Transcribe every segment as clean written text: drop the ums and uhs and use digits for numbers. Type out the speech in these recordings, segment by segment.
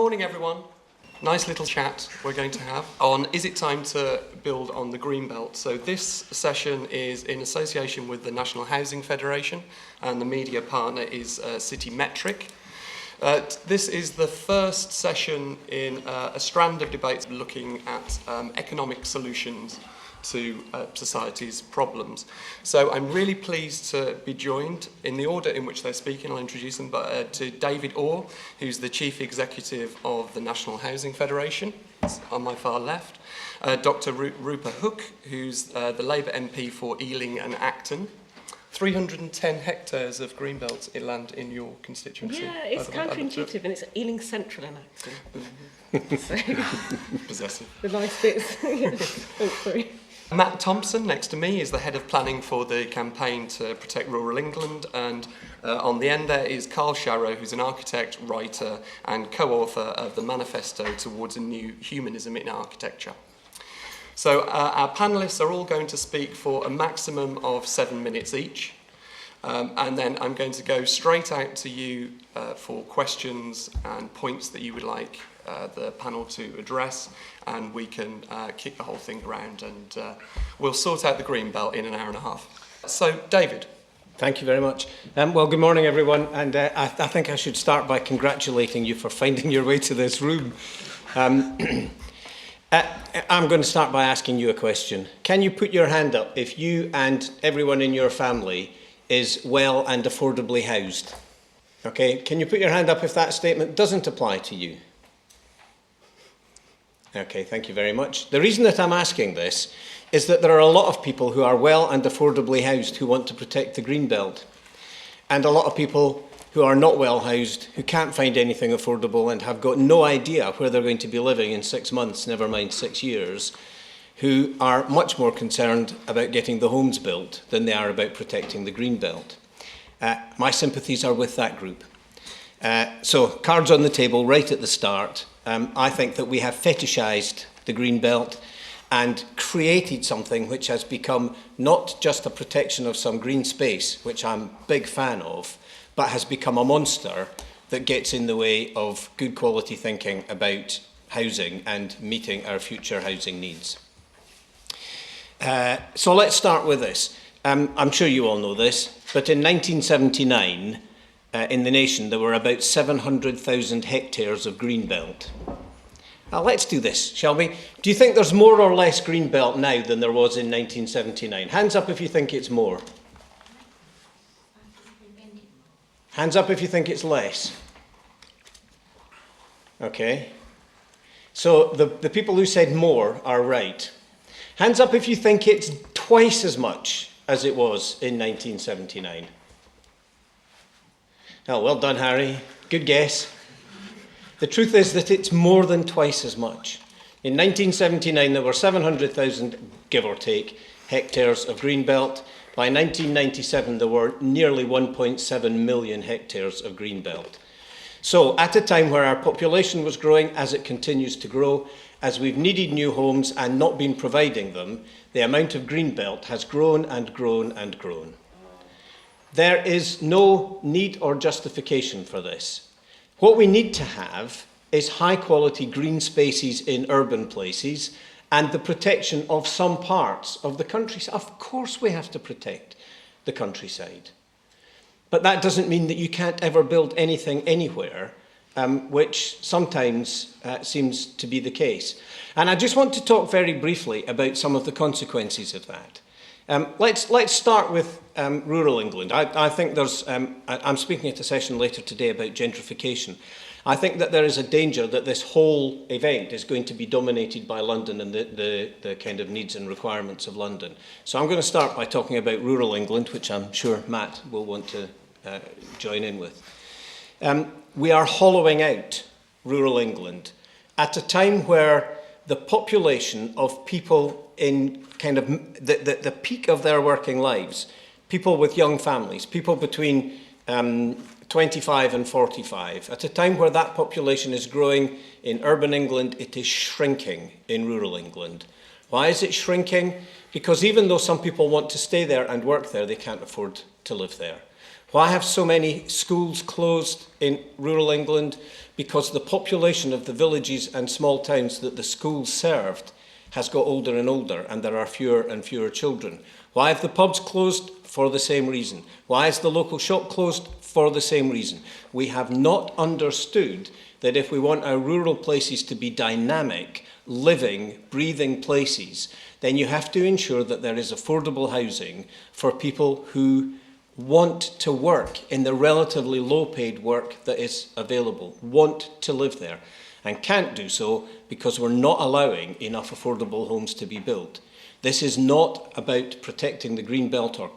morning, everyone. Nice little chat we're going to have on is it time to build on the Greenbelt. So this session is in association with the National Housing Federation, and the media partner is City Metric. This is the first session in a strand of debates looking at economic solutions to society's problems. So I'm really pleased to be joined, in the order in which they're speaking, I'll introduce them, to David Orr, who's the Chief Executive of the National Housing Federation, on my far left, Dr. Rupa, who's the Labour MP for Ealing and Acton. 310 hectares of greenbelt land in your constituency. Yeah, it's counterintuitive, and it's Ealing Central and Acton. So, possessive. The nice bits. Oh, sorry. Matt Thomson, next to me, is the head of planning for the campaign to protect rural England, and on the end there is Karl Sharro, who's an architect, writer and co-author of the manifesto towards a new humanism in architecture. So our panellists are all going to speak for a maximum of 7 minutes each, and then I'm going to go straight out to you for questions and points that you would like the panel to address, and we can kick the whole thing around, and we'll sort out the Greenbelt in an hour and a half. So, David. Thank you very much. Well, good morning, everyone, and I think I should start by congratulating you for finding your way to this room. I'm going to start by asking you a question. Can you put your hand up if you and everyone in your family is well and affordably housed? Okay, can you put your hand up if that statement doesn't apply to you? Okay, thank you very much. The reason that I'm asking this is that there are a lot of people who are well and affordably housed who want to protect the Greenbelt, and a lot of people who are not well housed, who can't find anything affordable and have got no idea where they're going to be living in 6 months, never mind 6 years, who are much more concerned about getting the homes built than they are about protecting the Greenbelt. My sympathies are with that group. So, cards on the table right at the start. I think that we have fetishised the Greenbelt and created something which has become not just a protection of some green space, which I'm a big fan of, but has become a monster that gets in the way of good quality thinking about housing and meeting our future housing needs. So let's start with this. I'm sure you all know this, but in 1979, in the nation, there were about 700,000 hectares of greenbelt. Now, let's do this, shall we? Do you think there's more or less greenbelt now than there was in 1979? Hands up if you think it's more. Hands up if you think it's less. Okay. So the people who said more are right. Hands up if you think it's twice as much as it was in 1979. Oh, well done, Harry. Good guess. The truth is that it's more than twice as much. In 1979, there were 700,000, give or take, hectares of greenbelt. By 1997, there were nearly 1.7 million hectares of greenbelt. So, at a time where our population was growing, as it continues to grow, as we've needed new homes and not been providing them, the amount of greenbelt has grown and grown and grown. There is no need or justification for this. What we need to have is high-quality green spaces in urban places and the protection of some parts of the countryside. Of course we have to protect the countryside. But that doesn't mean that you can't ever build anything anywhere, which sometimes seems to be the case. And I just want to talk very briefly about some of the consequences of that. Let's start with rural England. I think there's, I'm speaking at a session later today about gentrification. I think that there is a danger that this whole event is going to be dominated by London and the kind of needs and requirements of London. So I'm going to start by talking about rural England, which I'm sure Matt will want to join in with. We are hollowing out rural England at a time where the population of people in kind of the peak of their working lives, people with young families, people between 25 and 45, at a time where that population is growing in urban England, it is shrinking in rural England. Why is it shrinking? Because even though some people want to stay there and work there, they can't afford to live there. Why have so many schools closed in rural England? Because the population of the villages and small towns that the schools served has got older and older, and there are fewer and fewer children. Why have the pubs closed? For the same reason. Why is the local shop closed? For the same reason. We have not understood that if we want our rural places to be dynamic, living, breathing places, then you have to ensure that there is affordable housing for people who want to work in the relatively low-paid work that is available, want to live there, and can't do so because we're not allowing enough affordable homes to be built. This is not about protecting the green belt or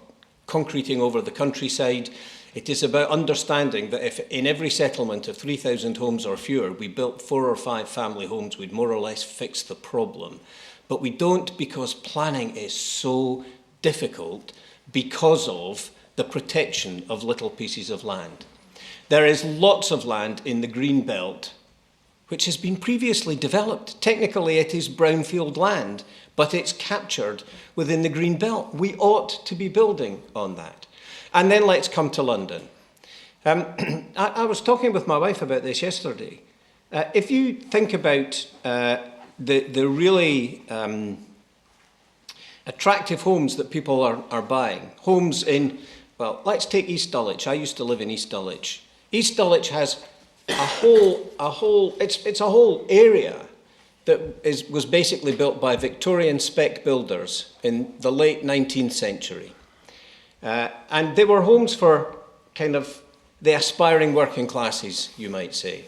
concreting over the countryside. It is about understanding that if in every settlement of 3,000 homes or fewer we built 4 or 5 family homes, we'd more or less fix the problem. But we don't, because planning is so difficult because of the protection of little pieces of land. There is lots of land in the green belt which has been previously developed. Technically it is brownfield land, but it's captured within the green belt. We ought to be building on that. And then let's come to London. I was talking with my wife about this yesterday. If you think about the really attractive homes that people are buying, homes in, well, let's take East Dulwich. I used to live in East Dulwich. East Dulwich has it's a whole area that was basically built by Victorian spec builders in the late 19th century. And they were homes for kind of the aspiring working classes, you might say.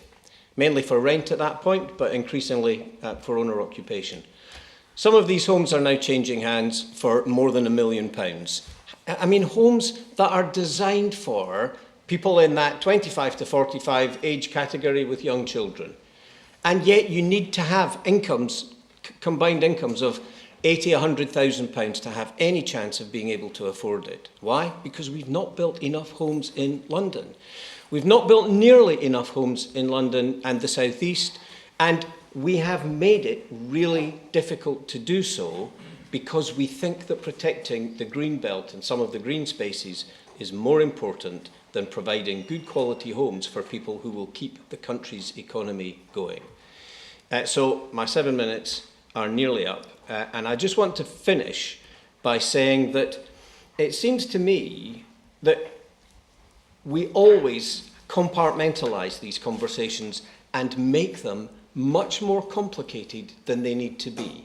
Mainly for rent at that point, but increasingly for owner occupation. Some of these homes are now changing hands for more than £1 million. I mean, homes that are designed for people in that 25 to 45 age category with young children. And yet you need to have incomes, combined incomes of £80,000, £100,000 to have any chance of being able to afford it. Why? Because we've not built enough homes in London. We've not built nearly enough homes in London and the South East, and we have made it really difficult to do so because we think that protecting the green belt and some of the green spaces is more important than providing good quality homes for people who will keep the country's economy going. So my 7 minutes are nearly up, and I just want to finish by saying that it seems to me that we always compartmentalise these conversations and make them much more complicated than they need to be.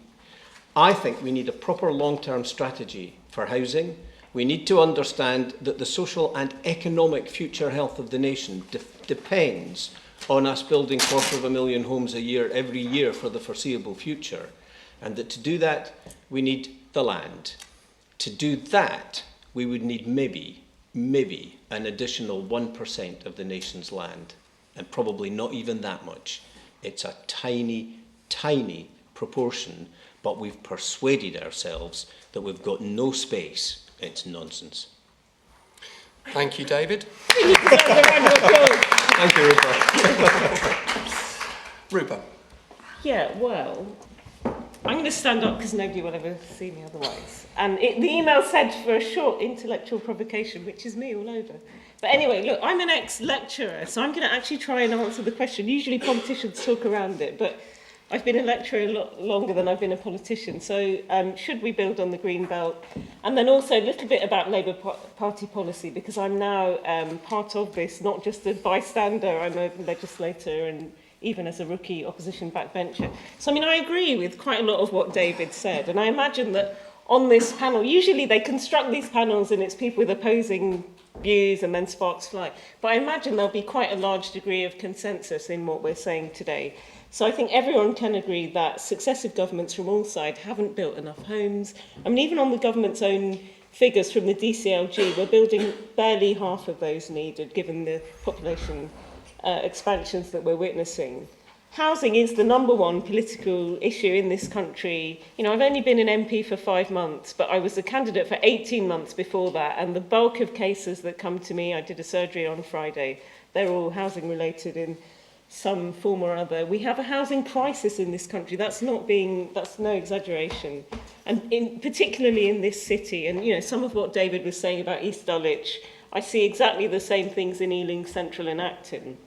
I think we need a proper long-term strategy for housing. We need to understand that the social and economic future health of the nation depends on us building 250,000 homes a year every year for the foreseeable future, and that to do that we need the land. To do that we would need maybe an additional 1% of the nation's land, and probably not even that much. It's a tiny, tiny proportion, but we've persuaded ourselves that we've got no space. It's nonsense. Thank you, David. Thank you, Rupa. Rupa. Yeah, well, I'm going to stand up because nobody will ever see me otherwise. And the email said for a short intellectual provocation, which is me all over. But anyway, look, I'm an ex-lecturer, so I'm going to actually try and answer the question. Usually politicians talk around it, but I've been a lecturer a lot longer than I've been a politician. So should we build on the green belt? And then also a little bit about Labour Party policy, because I'm now part of this, not just a bystander, I'm a legislator and even as a rookie opposition backbencher. So, I mean, I agree with quite a lot of what David said. And I imagine that on this panel, usually they construct these panels and it's people with opposing views and then sparks fly. But I imagine there'll be quite a large degree of consensus in what we're saying today. So I think everyone can agree that successive governments from all sides haven't built enough homes. I mean, even on the government's own figures from the DCLG, we're building barely half of those needed, given the population expansions that we're witnessing. Housing is the #1 political issue in this country. You know, I've only been an MP for 5 months, but I was a candidate for 18 months before that, and the bulk of cases that come to me, I did a surgery on Friday, they're all housing related in some form or other. We have a housing crisis in this country. That's no exaggeration. And particularly in this city, and you know, some of what David was saying about East Dulwich, I see exactly the same things in Ealing Central and Acton.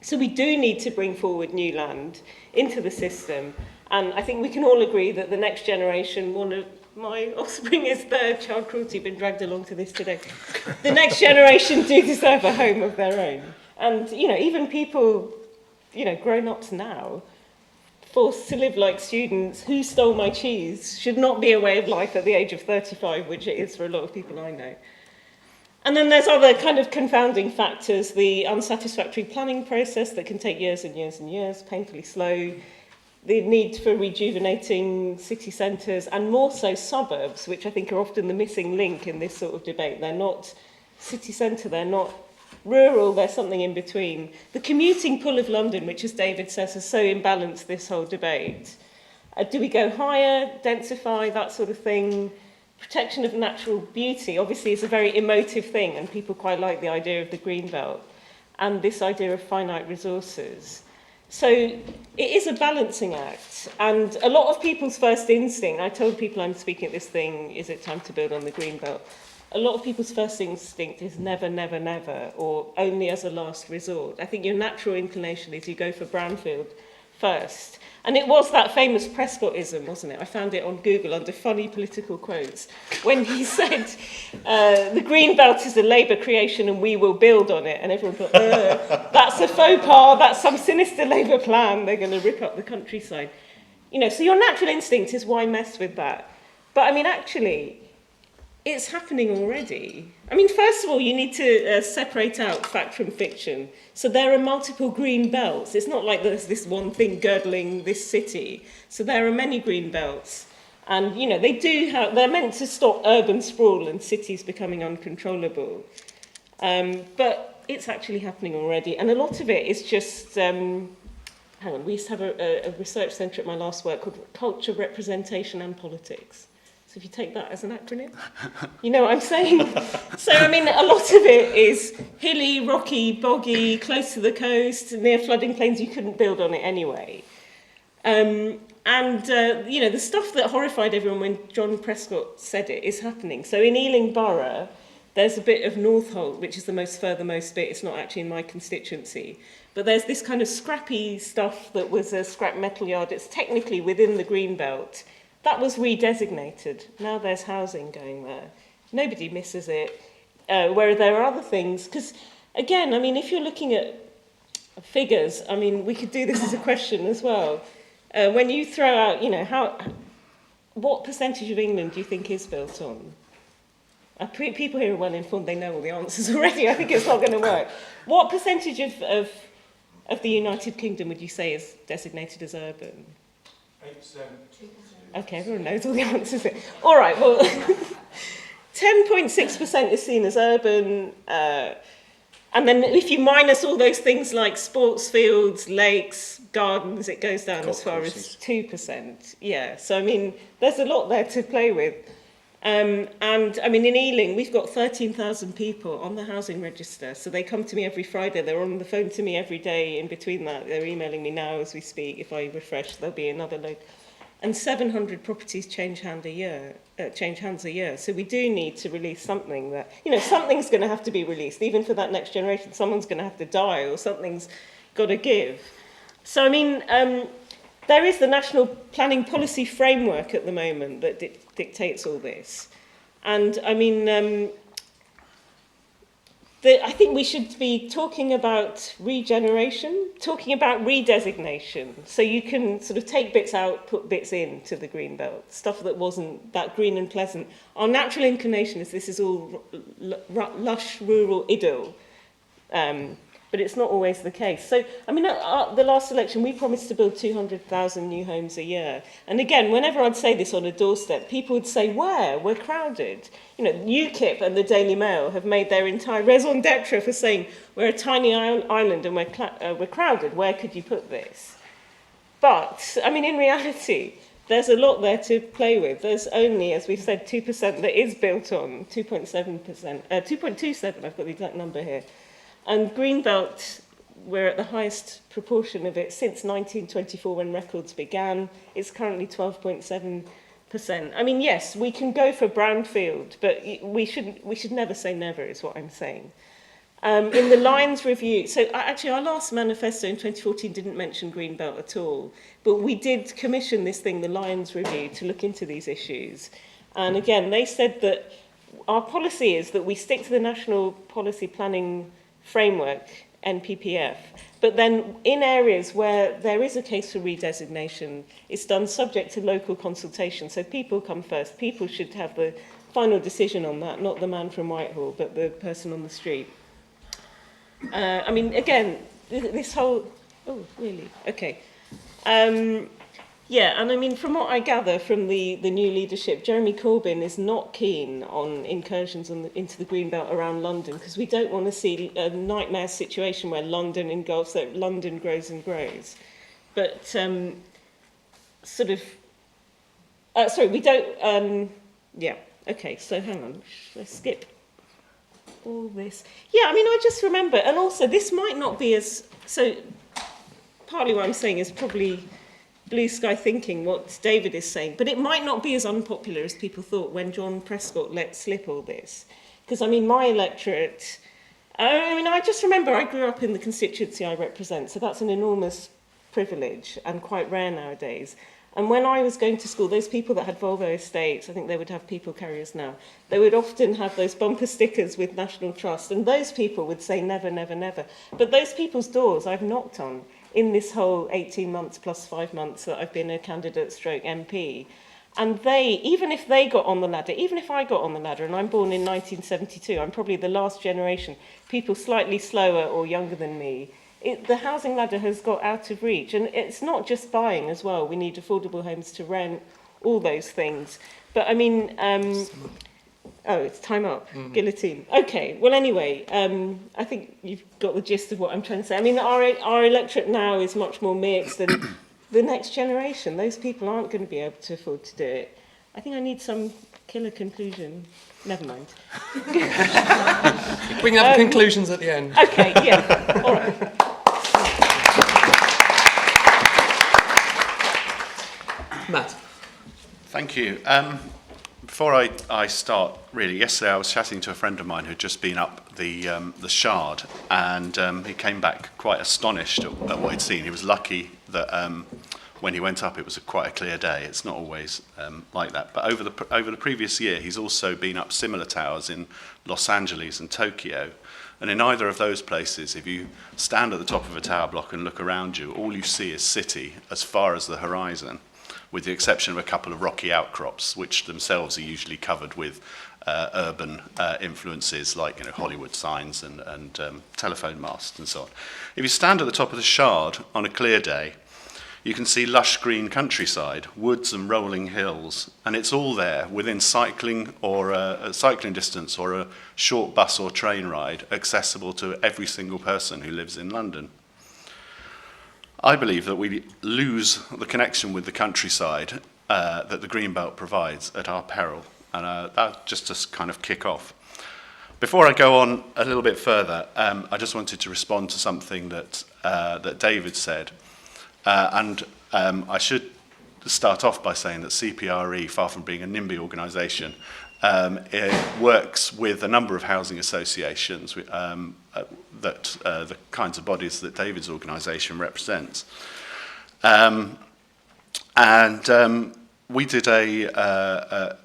So we do need to bring forward new land into the system. And I think we can all agree that the next generation, one of my offspring is third child cruelty, been dragged along to this today. The next generation do deserve a home of their own. And, you know, even people, you know, grown-ups now, forced to live like students, who stole my cheese, should not be a way of life at the age of 35, which it is for a lot of people I know. And then there's other kind of confounding factors, the unsatisfactory planning process that can take years and years and years, painfully slow, the need for rejuvenating city centres and more so suburbs, which I think are often the missing link in this sort of debate. They're not city centre, they're not rural, they're something in between. The commuting pull of London, which as David says, has so imbalanced this whole debate. Do we go higher, densify, that sort of thing? Protection of natural beauty obviously is a very emotive thing, and people quite like the idea of the green belt and this idea of finite resources. So it is a balancing act, and a lot of people's first instinct, I told people I'm speaking at this thing, is it time to build on the green belt? A lot of people's first instinct is never, never, never, or only as a last resort. I think your natural inclination is you go for brownfield first. And it was that famous Prescottism, wasn't it? I found it on Google under funny political quotes, when he said, the green belt is a Labour creation and we will build on it. And everyone thought, that's a faux pas, that's some sinister Labour plan, they're going to rip up the countryside. You know, so your natural instinct is why mess with that? But I mean, actually, it's happening already. I mean, first of all, you need to separate out fact from fiction. So there are multiple green belts. It's not like there's this one thing girdling this city. So there are many green belts. And, you know, they're meant to stop urban sprawl and cities becoming uncontrollable. But it's actually happening already. And a lot of it is just, hang on, we used to have a research centre at my last work called Culture, Representation and Politics. So if you take that as an acronym, you know what I'm saying? So, I mean, a lot of it is hilly, rocky, boggy, close to the coast, near flooding plains. You couldn't build on it anyway. You know, the stuff that horrified everyone when John Prescott said it is happening. So in Ealing Borough, there's a bit of Northolt, which is the furthermost bit. It's not actually in my constituency. But there's this kind of scrappy stuff that was a scrap metal yard. It's technically within the green belt. That was redesignated. Now there's housing going there. Nobody misses it. Where there are other things, because again, I mean, if you're looking at figures, I mean, we could do this as a question as well. When you throw out, you know, what percentage of England do you think is built on? People here are well informed, they know all the answers already. I think it's not going to work. What percentage of the United Kingdom would you say is designated as urban? 8%. Okay, everyone knows all the answers. All right, well, 10.6% is seen as urban. And then if you minus all those things like sports fields, lakes, gardens, it goes down as far as 2%. Yeah, so I mean, there's a lot there to play with. And I mean, in Ealing, we've got 13,000 people on the housing register. So they come to me every Friday. They're on the phone to me every day. In between that, they're emailing me now as we speak. If I refresh, there'll be another load. And 700 properties change hands a year. So we do need to release something that, you know, something's going to have to be released, even for that next generation. Someone's going to have to die, or something's got to give. So, I mean, there is the National Planning Policy Framework at the moment that dictates all this. And, I mean, I think we should be talking about regeneration, talking about redesignation. So you can sort of take bits out, put bits in to the green belt, stuff that wasn't that green and pleasant. Our natural inclination is this is all lush rural idyll. But it's not always the case. So, I mean, at the last election, we promised to build 200,000 new homes a year. And again, whenever I'd say this on a doorstep, people would say, where? We're crowded. You know, UKIP and the Daily Mail have made their entire raison d'etre for saying, we're a tiny island and we're crowded. Where could you put this? But, I mean, in reality, there's a lot there to play with. There's only, as we've said, 2% that is built on, 2.7%, 2.27, I've got the exact number here. And Greenbelt, we're at the highest proportion of it since 1924 when records began. It's currently 12.7%. I mean, yes, we can go for brownfield, but we should never say never, is what I'm saying. In the Lions review, so actually our last manifesto in 2014 didn't mention Greenbelt at all, but we did commission this thing, the Lions review, to look into these issues. And again, they said that our policy is that we stick to the National Policy Planning Framework, NPPF, but then in areas where there is a case for redesignation, it's done subject to local consultation. So people come first. People should have the final decision on that, not the man from Whitehall, but the person on the street. I mean, again, this whole... Oh, really? Okay. Yeah, and I mean, from what I gather from the new leadership, Jeremy Corbyn is not keen on incursions into the Greenbelt around London, because we don't want to see a nightmare situation where London engulfs, that London grows and grows. But sort of... sorry, we don't... yeah, okay, so hang on, let's skip all this. Yeah, I mean, I just remember, and also this might not be as... So partly what I'm saying is probably blue sky thinking, what David is saying, but it might not be as unpopular as people thought when John Prescott let slip all this. Because, I mean, my electorate... I mean, I just remember I grew up in the constituency I represent, so that's an enormous privilege and quite rare nowadays. And when I was going to school, those people that had Volvo estates, I think they would have people carriers now, they would often have those bumper stickers with National Trust, and those people would say never, never, never. But those people's doors I've knocked on in this whole 18 months plus 5 months that I've been a candidate stroke MP. And they, even if they got on the ladder, even if I got on the ladder, and I'm born in 1972, I'm probably the last generation, people slightly slower or younger than me, the housing ladder has got out of reach. And it's not just buying as well. We need affordable homes to rent, all those things. But I mean, oh, it's time up. Guillotine. Okay, well, anyway, I think you've got the gist of what I'm trying to say. I mean, our electorate now is much more mixed than the next generation. Those people aren't going to be able to afford to do it. I think I need some killer conclusion. Never mind. We can have conclusions at the end. Okay, yeah, all right. Matt. Thank you. Before I start, really, yesterday I was chatting to a friend of mine who'd just been up the Shard, and he came back quite astonished at what he'd seen. He was lucky that when he went up it was quite a clear day. It's not always like that. But over the previous year, he's also been up similar towers in Los Angeles and Tokyo. And in either of those places, if you stand at the top of a tower block and look around you, all you see is city as far as the horizon, with the exception of a couple of rocky outcrops, which themselves are usually covered with urban influences like Hollywood signs and telephone masts and so on. If you stand at the top of the Shard on a clear day, you can see lush green countryside, woods and rolling hills, and it's all there within cycling or a cycling distance or a short bus or train ride, accessible to every single person who lives in London. I believe that we lose the connection with the countryside that the Greenbelt provides at our peril, and that just to kind of kick off. Before I go on a little bit further, I just wanted to respond to something that David said, and I should start off by saying that CPRE, far from being a NIMBY organisation, it works with a number of housing associations that the kinds of bodies that David's organisation represents. We did an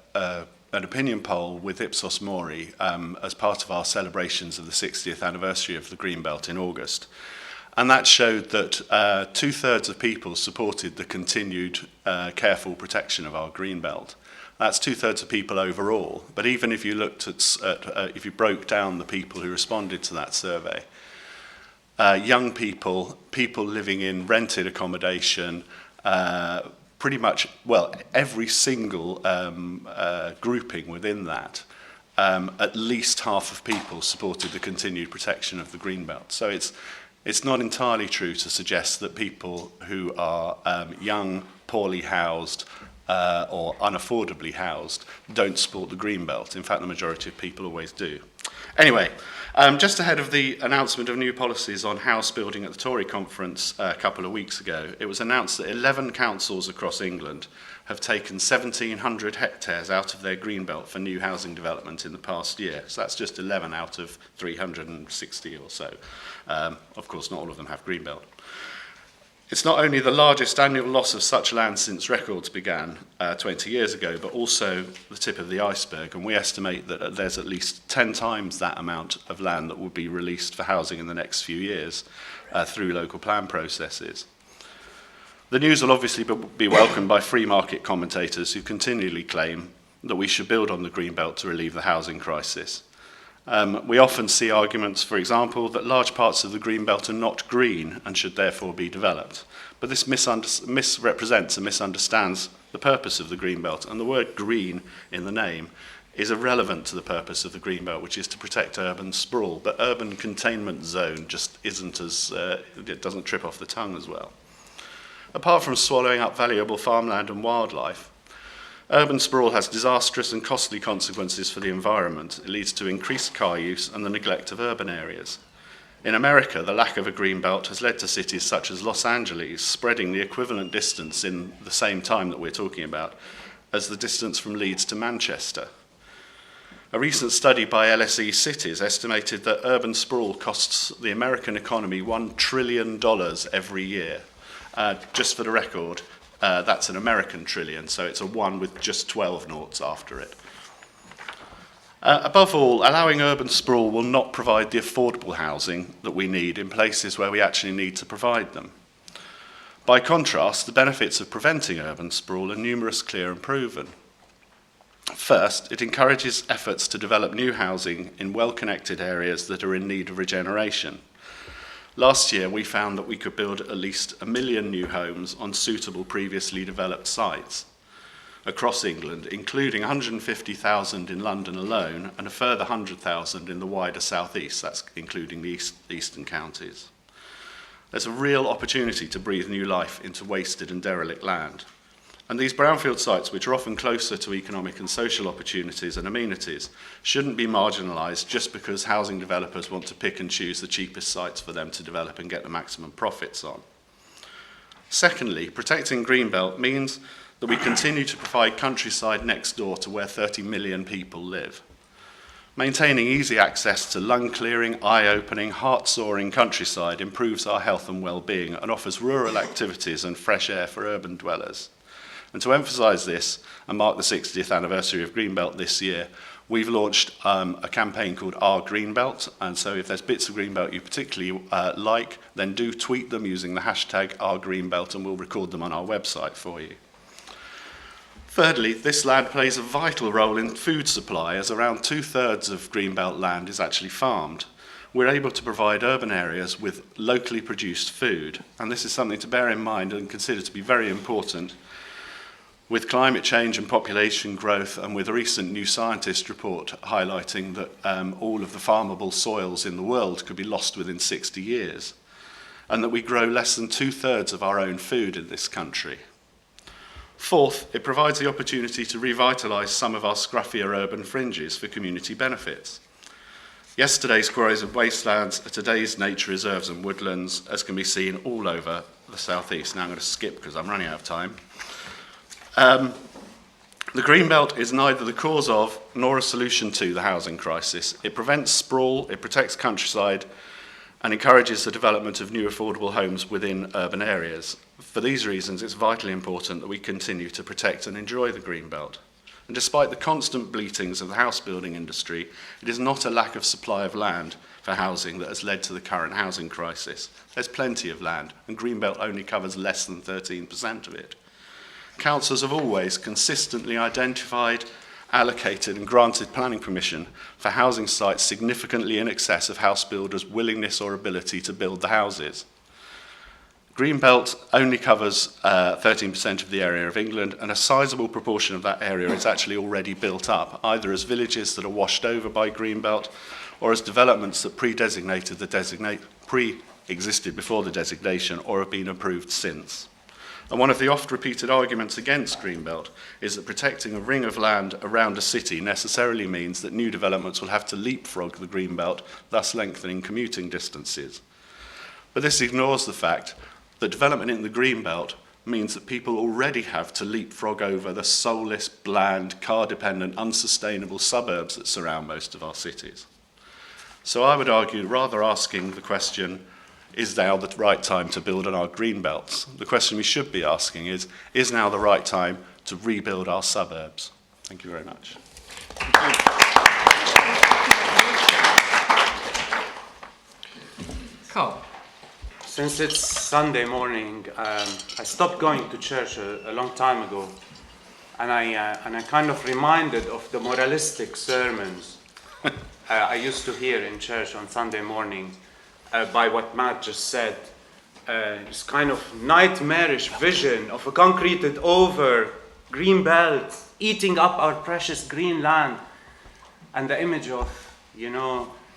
opinion poll with Ipsos Mori as part of our celebrations of the 60th anniversary of the Greenbelt in August. And that showed that 2/3 of people supported the continued careful protection of our Greenbelt. That's 2/3 of people overall. But even if you looked at if you broke down the people who responded to that survey, young people, people living in rented accommodation, pretty much, well, every single grouping within that, at least half of people supported the continued protection of the Greenbelt. So it's not entirely true to suggest that people who are young, poorly housed, or unaffordably housed don't support the Greenbelt. In fact, the majority of people always do. Anyway, just ahead of the announcement of new policies on house building at the Tory conference a couple of weeks ago, it was announced that 11 councils across England have taken 1,700 hectares out of their greenbelt for new housing development in the past year. So that's just 11 out of 360 or so. Of course, not all of them have greenbelt. It's not only the largest annual loss of such land since records began 20 years ago, but also the tip of the iceberg, and we estimate that there's at least 10 times that amount of land that will be released for housing in the next few years through local plan processes. The news will obviously be welcomed by free market commentators who continually claim that we should build on the greenbelt to relieve the housing crisis. We often see arguments, for example, that large parts of the greenbelt are not green and should therefore be developed. But this misrepresents and misunderstands the purpose of the greenbelt, and the word green in the name is irrelevant to the purpose of the greenbelt, which is to protect urban sprawl. But urban containment zone just isn't as, it doesn't trip off the tongue as well. Apart from swallowing up valuable farmland and wildlife, urban sprawl has disastrous and costly consequences for the environment. It leads to increased car use and the neglect of urban areas. In America, the lack of a greenbelt has led to cities such as Los Angeles spreading the equivalent distance in the same time that we're talking about as the distance from Leeds to Manchester. A recent study by LSE Cities estimated that urban sprawl costs the American economy $1 trillion every year. Just for the record, that's an American trillion, so it's a 1 with just 12 noughts after it. Above all, allowing urban sprawl will not provide the affordable housing that we need in places where we actually need to provide them. By contrast, the benefits of preventing urban sprawl are numerous, clear and proven. First, it encourages efforts to develop new housing in well-connected areas that are in need of regeneration. Last year, we found that we could build at least 1 million new homes on suitable previously developed sites across England, including 150,000 in London alone and a further 100,000 in the wider southeast, that's including the eastern counties. There's a real opportunity to breathe new life into wasted and derelict land. And these brownfield sites, which are often closer to economic and social opportunities and amenities, shouldn't be marginalised just because housing developers want to pick and choose the cheapest sites for them to develop and get the maximum profits on. Secondly, protecting Greenbelt means that we continue to provide countryside next door to where 30 million people live. Maintaining easy access to lung-clearing, eye-opening, heart-soaring countryside improves our health and well-being and offers rural activities and fresh air for urban dwellers. And to emphasise this and mark the 60th anniversary of Greenbelt this year, we've launched a campaign called Our Greenbelt. And so if there's bits of Greenbelt you particularly like, then do tweet them using the hashtag Our Greenbelt and we'll record them on our website for you. Thirdly, this land plays a vital role in food supply as around 2/3 of Greenbelt land is actually farmed. We're able to provide urban areas with locally produced food. And this is something to bear in mind and consider to be very important with climate change and population growth, and with a recent New Scientist report highlighting that all of the farmable soils in the world could be lost within 60 years, and that we grow less than 2/3 of our own food in this country. Fourth, it provides the opportunity to revitalise some of our scruffier urban fringes for community benefits. Yesterday's quarries and wastelands are today's nature reserves and woodlands, as can be seen all over the southeast. Now I'm going to skip because I'm running out of time. The Greenbelt is neither the cause of nor a solution to the housing crisis. It prevents sprawl, it protects countryside, and encourages the development of new affordable homes within urban areas. For these reasons, it's vitally important that we continue to protect and enjoy the Greenbelt. And despite the constant bleatings of the house building industry, it is not a lack of supply of land for housing that has led to the current housing crisis. There's plenty of land, and Greenbelt only covers less than 13% of it. Councils have always consistently identified, allocated and granted planning permission for housing sites significantly in excess of house builders' willingness or ability to build the houses. Greenbelt only covers 13% of the area of England, and a sizable proportion of that area is actually already built up, either as villages that are washed over by Greenbelt or as developments that pre-existed before the designation or have been approved since. And one of the oft-repeated arguments against Greenbelt is that protecting a ring of land around a city necessarily means that new developments will have to leapfrog the Greenbelt, thus lengthening commuting distances. But this ignores the fact that development in the Greenbelt means that people already have to leapfrog over the soulless, bland, car-dependent, unsustainable suburbs that surround most of our cities. So I would argue, rather asking the question, is now the right time to build on our green belts? The question we should be asking is now the right time to rebuild our suburbs? Thank you very much. Karl. Since it's Sunday morning, I stopped going to church a long time ago, and I kind of reminded of the moralistic sermons I used to hear in church on Sunday morning by what Matt just said. This kind of nightmarish vision of a concreted over green belt eating up our precious green land, and the image of,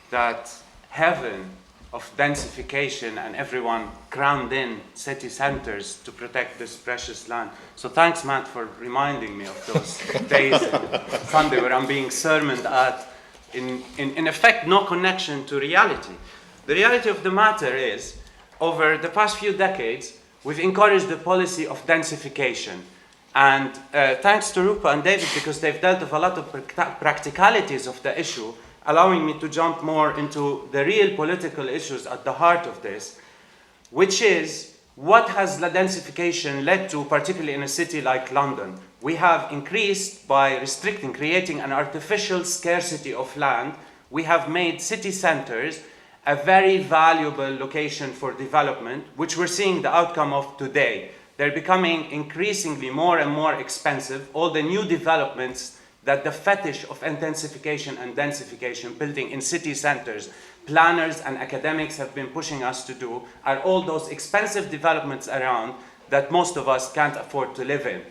that heaven of densification and everyone crammed in city centers to protect this precious land. So thanks, Matt, for reminding me of those days on Sunday where I'm being sermoned at, in effect, no connection to reality. The reality of the matter is, over the past few decades, we've encouraged the policy of densification. And thanks to Rupa and David, because they've dealt with a lot of practicalities of the issue, allowing me to jump more into the real political issues at the heart of this, which is what has the densification led to, particularly in a city like London. We have increased by restricting, creating an artificial scarcity of land. We have made city centers a very valuable location for development, which we're seeing the outcome of today. They're becoming increasingly more and more expensive. All the new developments that the fetish of intensification and densification, building in city centers, planners and academics have been pushing us to do, are all those expensive developments around that most of us can't afford to live in.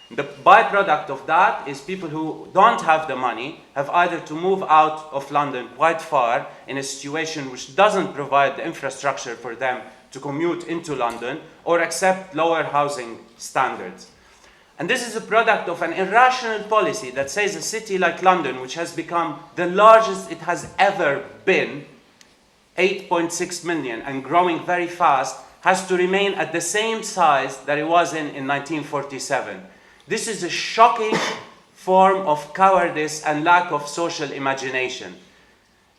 The byproduct of that is people who don't have the money have either to move out of London quite far in a situation which doesn't provide the infrastructure for them to commute into London, or accept lower housing standards. And this is a product of an irrational policy that says a city like London, which has become the largest it has ever been, 8.6 million, and growing very fast, has to remain at the same size that it was in 1947. This is a shocking form of cowardice and lack of social imagination.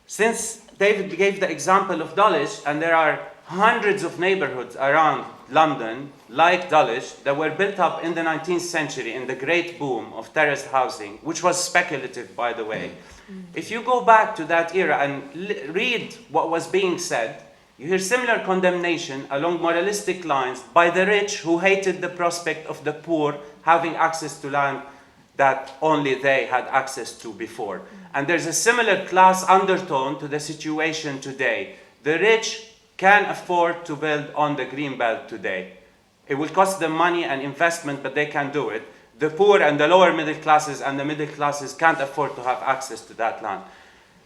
Since David gave the example of Dulwich, and there are hundreds of neighborhoods around London, like Dulwich, that were built up in the 19th century in the great boom of terraced housing, which was speculative, by the way. If you go back to that era and read what was being said, you hear similar condemnation along moralistic lines by the rich who hated the prospect of the poor having access to land that only they had access to before. And there's a similar class undertone to the situation today. The rich can afford to build on the green belt today. It will cost them money and investment, but they can do it. The poor and the lower middle classes and the middle classes can't afford to have access to that land.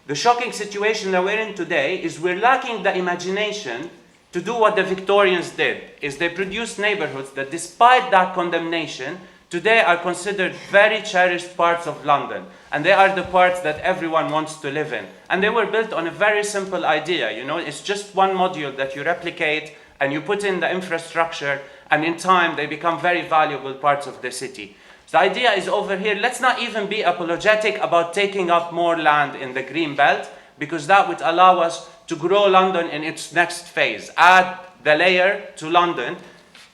The shocking situation that we're in today is we're lacking the imagination to do what the Victorians did, is they produced neighborhoods that, despite that condemnation, today are considered very cherished parts of London, and they are the parts that everyone wants to live in. And they were built on a very simple idea, it's just one module that you replicate and you put in the infrastructure, and in time they become very valuable parts of the city. So the idea is over here, let's not even be apologetic about taking up more land in the green belt, because that would allow us to grow London in its next phase. Add the layer to London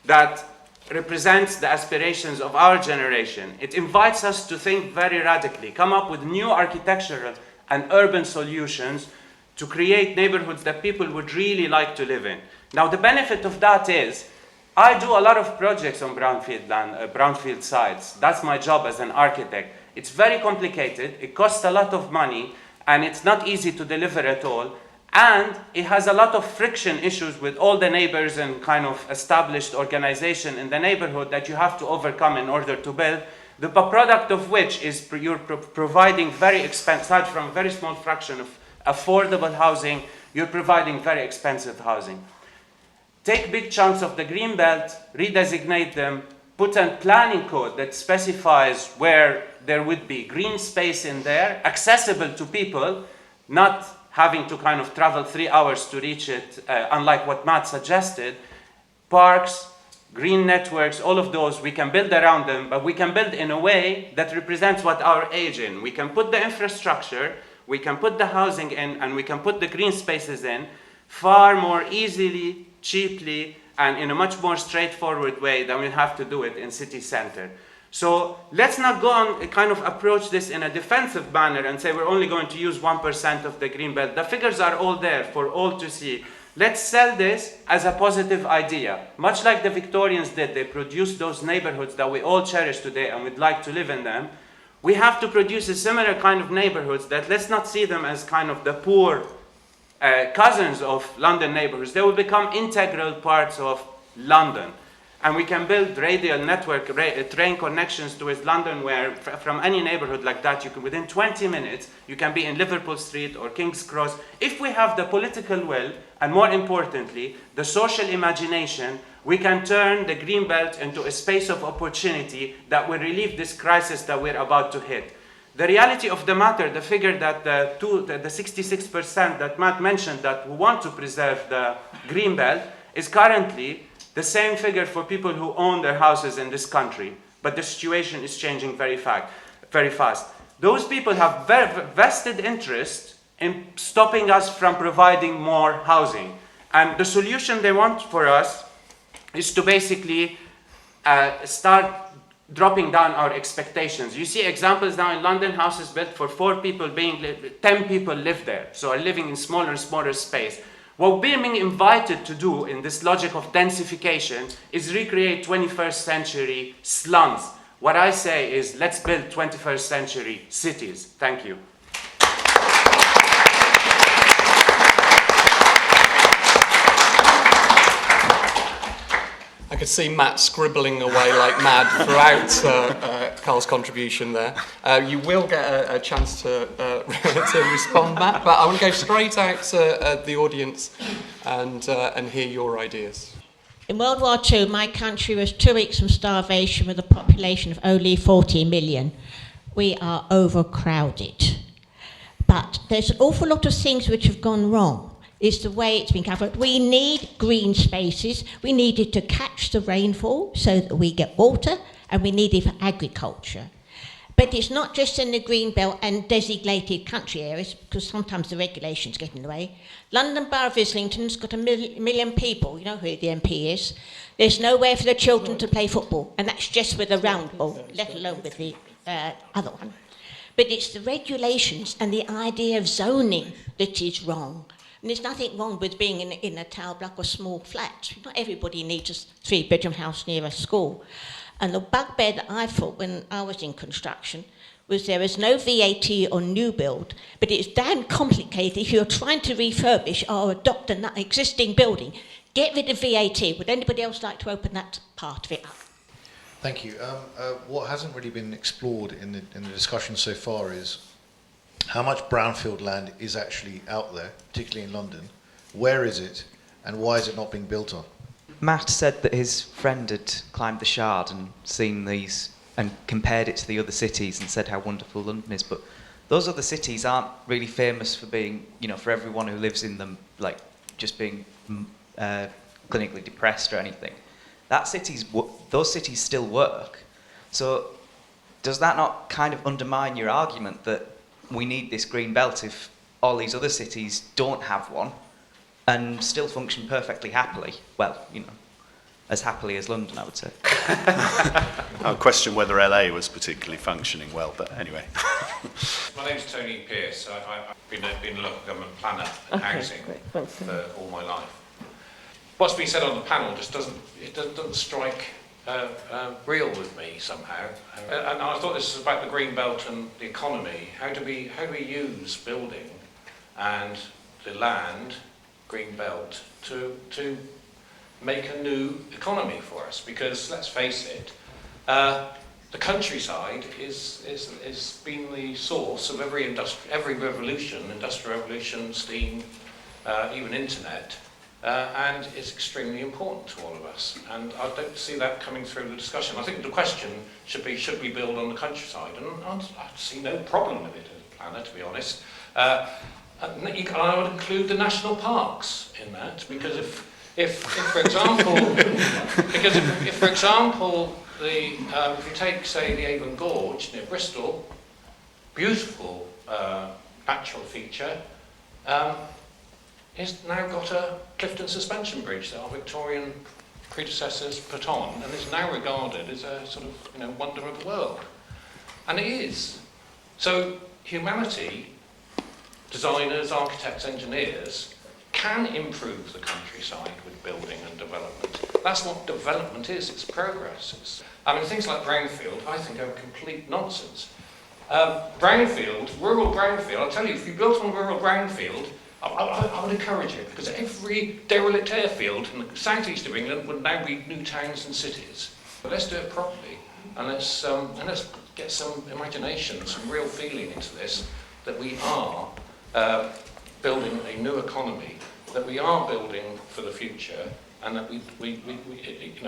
that represents the aspirations of our generation. It invites us to think very radically, come up with new architectural and urban solutions to create neighborhoods that people would really like to live in. Now, the benefit of that is, I do a lot of projects on brownfield sites. That's my job as an architect. It's very complicated, it costs a lot of money, and it's not easy to deliver at all. And it has a lot of friction issues with all the neighbors and kind of established organization in the neighborhood that you have to overcome in order to build. The product of which is you're providing very expensive, aside from a very small fraction of affordable housing, you're providing very expensive housing. take big chunks of the green belt, redesignate them, put a planning code that specifies where there would be green space in there, accessible to people, not having to kind of travel 3 hours to reach it, unlike what Matt suggested. Parks, green networks, all of those, we can build around them, but we can build in a way that represents what our age in. We can put the infrastructure, we can put the housing in, and we can put the green spaces in far more easily, cheaply, and in a much more straightforward way than we have to do it in city center. So let's not go on kind of approach this in a defensive manner and say we're only going to use 1% of the green belt. The figures are all there for all to see. Let's sell this as a positive idea. Much like the Victorians did, they produced those neighborhoods that we all cherish today and would like to live in them. We have to produce a similar kind of neighborhoods that let's not see them as kind of the poor cousins of London neighborhoods. They will become integral parts of London. And we can build radial network train connections to West London where from any neighborhood like that, you can, within 20 minutes, you can be in Liverpool Street or King's Cross. If we have the political will, and more importantly, the social imagination, we can turn the green belt into a space of opportunity that will relieve this crisis that we're about to hit. The reality of the matter, the figure that the 66% that Matt mentioned that we want to preserve the green belt is currently the same figure for people who own their houses in this country, but the situation is changing very fast. Those people have vested interest in stopping us from providing more housing. And the solution they want for us is to basically start dropping down our expectations. You see examples now in London, houses built for 4 people, 10 people live there, so are living in smaller and smaller space. What we're being invited to do in this logic of densification is recreate 21st century slums. What I say is let's build 21st century cities. Thank you. I could see Matt scribbling away like mad throughout Karl's contribution there. You will get a chance to respond, Matt, but I want to go straight out to the audience and hear your ideas. In World War II, my country was 2 weeks from starvation with a population of only 40 million. We are overcrowded. But there's an awful lot of things which have gone wrong. Is the way it's been covered. We need green spaces. We need it to catch the rainfall so that we get water, and we need it for agriculture. But it's not just in the green belt and designated country areas, because sometimes the regulations get in the way. London Borough of Islington's got a million people. You know who the MP is. There's nowhere for the children to play football, and that's just with the round ball, let alone with the other one. But it's the regulations and the idea of zoning that is wrong. And there's nothing wrong with being in a tower block or small flat. Not everybody needs a 3-bedroom house near a school. And the bugbear that I thought when I was in construction was there is no VAT on new build, but it's damn complicated if you're trying to refurbish or adopt an existing building. Get rid of VAT. Would anybody else like to open that part of it up? Thank you. What hasn't really been explored in the discussion so far is how much brownfield land is actually out there, particularly in London. Where is it, and why is it not being built on? Matt said that his friend had climbed the Shard and seen these and compared it to the other cities and said how wonderful London is, but those other cities aren't really famous for being, you know, for everyone who lives in them, like, just being clinically depressed or anything. Those cities still work. So does that not kind of undermine your argument that we need this green belt if all these other cities don't have one and still function perfectly happily? Well, you know, as happily as London, I would say. I'll question whether LA was particularly functioning well, but anyway. My name's Tony Pearce. I've been a local government planner in housing for all my life. What's been said on the panel just doesn't strike real with me somehow. And I thought this was about the green belt and the economy. How do we use building and the land, green belt, to make a new economy for us? Because let's face it, the countryside is been the source of every revolution, industrial revolution, steam, even internet. and it's extremely important to all of us. And I don't see that coming through the discussion. I think the question should we build on the countryside? And I see no problem with it as a planner, to be honest. And I would include the national parks in that, because if for example, if for example, if you take, say, the Avon Gorge near Bristol, beautiful natural feature, it's now got a Clifton suspension bridge that our Victorian predecessors put on, and is now regarded as a sort of wonder of the world, and it is. So humanity, designers, architects, engineers, can improve the countryside with building and development. That's what development is, it's progress. Things like brownfield, I think, are complete nonsense. Brownfield, rural brownfield, I'll tell you, if you built on rural brownfield, I would encourage it, because every derelict airfield in the southeast of England would now be new towns and cities. But let's do it properly, and let's get some imagination, some real feeling into this, that we are building a new economy, that we are building for the future, and that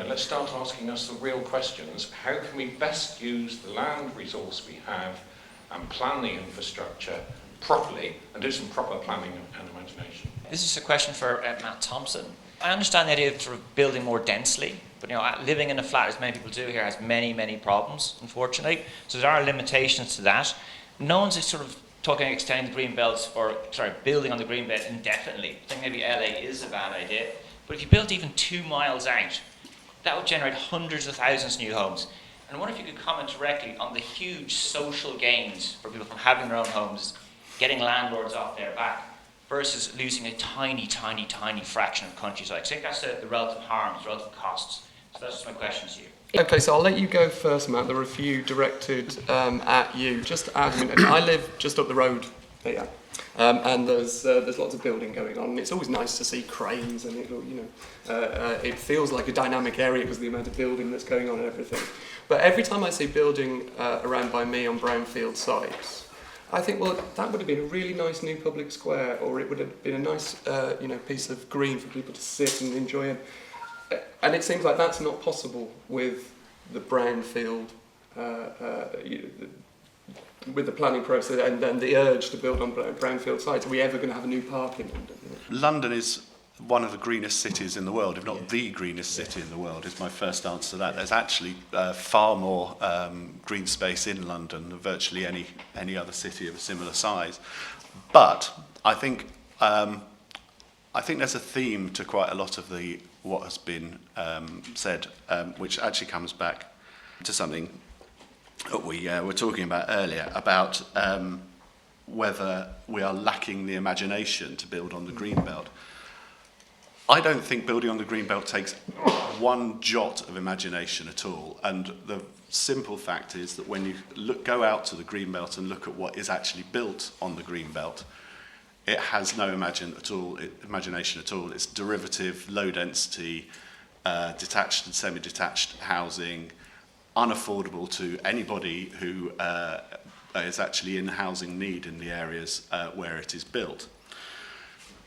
let's start asking us the real questions. How can we best use the land resource we have and plan the infrastructure properly and do some proper planning and imagination? This is a question for Matt Thomson. I understand the idea of sort of building more densely, but living in a flat, as many people do here, has many, many problems, unfortunately. So there are limitations to that. No one's sort of talking extending the green belts building on the green belt indefinitely. I think maybe LA is a bad idea. But if you built even 2 miles out, that would generate hundreds of thousands of new homes. And I wonder if you could comment directly on the huge social gains for people from having their own homes, getting landlords off their back, versus losing a tiny, tiny, tiny fraction of countryside. I think that's the relative harms, relative costs. So that's just my question to you. Okay, so I'll let you go first, Matt. There are a few directed at you. Just I live just up the road here, and there's lots of building going on. It's always nice to see cranes, and it feels like a dynamic area because of the amount of building that's going on and everything. But every time I see building around by me on brownfield sites, I think, well, that would have been a really nice new public square, or it would have been a nice piece of green for people to sit and enjoy it. And it seems like that's not possible with the brownfield, with the planning process and then the urge to build on brownfield sites. Are we ever going to have a new park in London? London is one of the greenest cities in the world, if not the greenest city in the world, is my first answer to that. There's actually far more green space in London than virtually any other city of a similar size. But I think there's a theme to quite a lot of what has been said, which actually comes back to something that we were talking about earlier, about whether we are lacking the imagination to build on the green belt. I don't think building on the green belt takes one jot of imagination at all, and the simple fact is that when you go out to the green belt and look at what is actually built on the green belt, it has no imagination at all. It's derivative, low density, detached and semi-detached housing, unaffordable to anybody who is actually in housing need in the areas where it is built.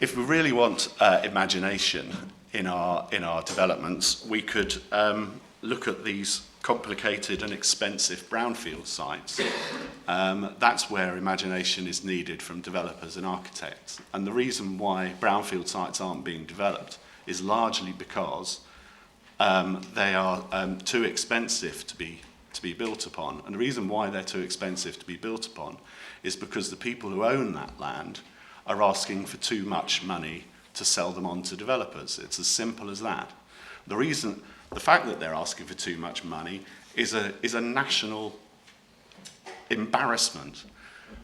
If we really want imagination in our developments, we could look at these complicated and expensive brownfield sites. That's where imagination is needed from developers and architects. And the reason why brownfield sites aren't being developed is largely because they are too expensive to be built upon. And the reason why they're too expensive to be built upon is because the people who own that land are asking for too much money to sell them on to developers. It's as simple as that. The fact that they're asking for too much money is a national embarrassment,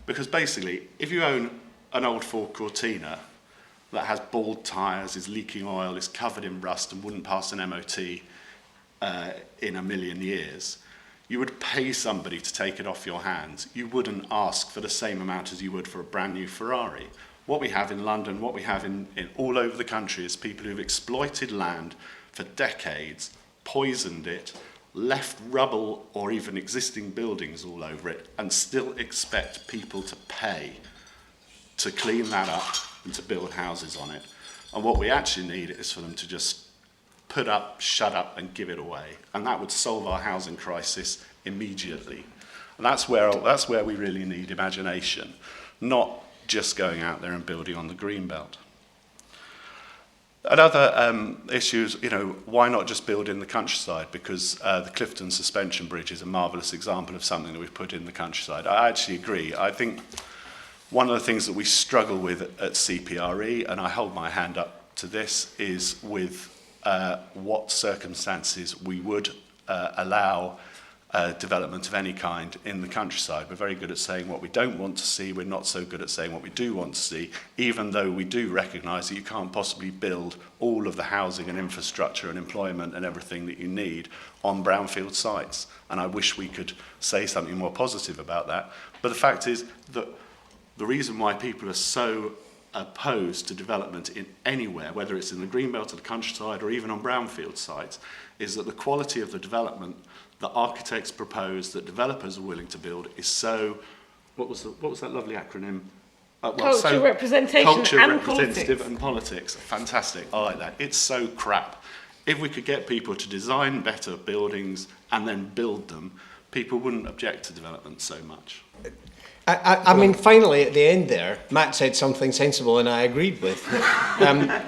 because basically, if you own an old Ford Cortina that has bald tyres, is leaking oil, is covered in rust and wouldn't pass an MOT in a million years, you would pay somebody to take it off your hands. You wouldn't ask for the same amount as you would for a brand new Ferrari. What we have in London, what we have in all over the country is people who've exploited land for decades, poisoned it, left rubble or even existing buildings all over it, and still expect people to pay to clean that up and to build houses on it. And what we actually need is for them to just put up, shut up, and give it away. And that would solve our housing crisis immediately. And that's where we really need imagination, not just going out there and building on the greenbelt. Another issues, why not just build in the countryside? Because the Clifton Suspension Bridge is a marvellous example of something that we've put in the countryside. I actually agree. I think one of the things that we struggle with at CPRE, and I hold my hand up to this, is with what circumstances we would allow development of any kind in the countryside. We're very good at saying what we don't want to see. We're not so good at saying what we do want to see, even though we do recognise that you can't possibly build all of the housing and infrastructure and employment and everything that you need on brownfield sites. And I wish we could say something more positive about that. But the fact is that the reason why people are so opposed to development in anywhere, whether it's in the greenbelt or the countryside or even on brownfield sites, is that the quality of the development that architects propose, that developers are willing to build, is so, what was that lovely acronym? Culture, representation, culture, and representative, politics. and politics. Fantastic, I like that. It's so crap. If we could get people to design better buildings and then build them, people wouldn't object to development so much. I mean, finally, at the end there, Matt said something sensible and I agreed with,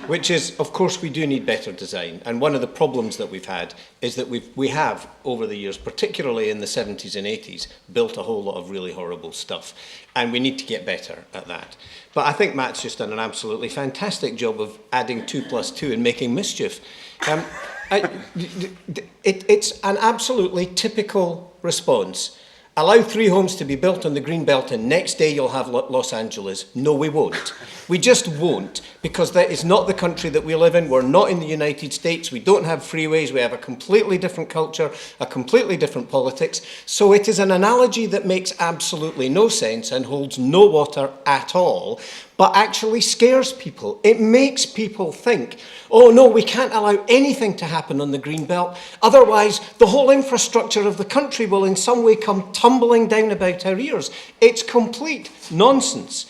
which is, of course, we do need better design. And one of the problems that we've had is that we have, over the years, particularly in the 70s and 80s, built a whole lot of really horrible stuff. And we need to get better at that. But I think Matt's just done an absolutely fantastic job of adding 2 + 2 and making mischief. It's an absolutely typical response. Allow 3 homes to be built on the greenbelt and next day you'll have Los Angeles. No, we won't. We just won't, because that is not the country that we live in. We're not in the United States. We don't have freeways. We have a completely different culture, a completely different politics. So it is an analogy that makes absolutely no sense and holds no water at all, but actually scares people. It makes people think, oh no, we can't allow anything to happen on the greenbelt. Otherwise, the whole infrastructure of the country will in some way come tumbling down about our ears. It's complete nonsense.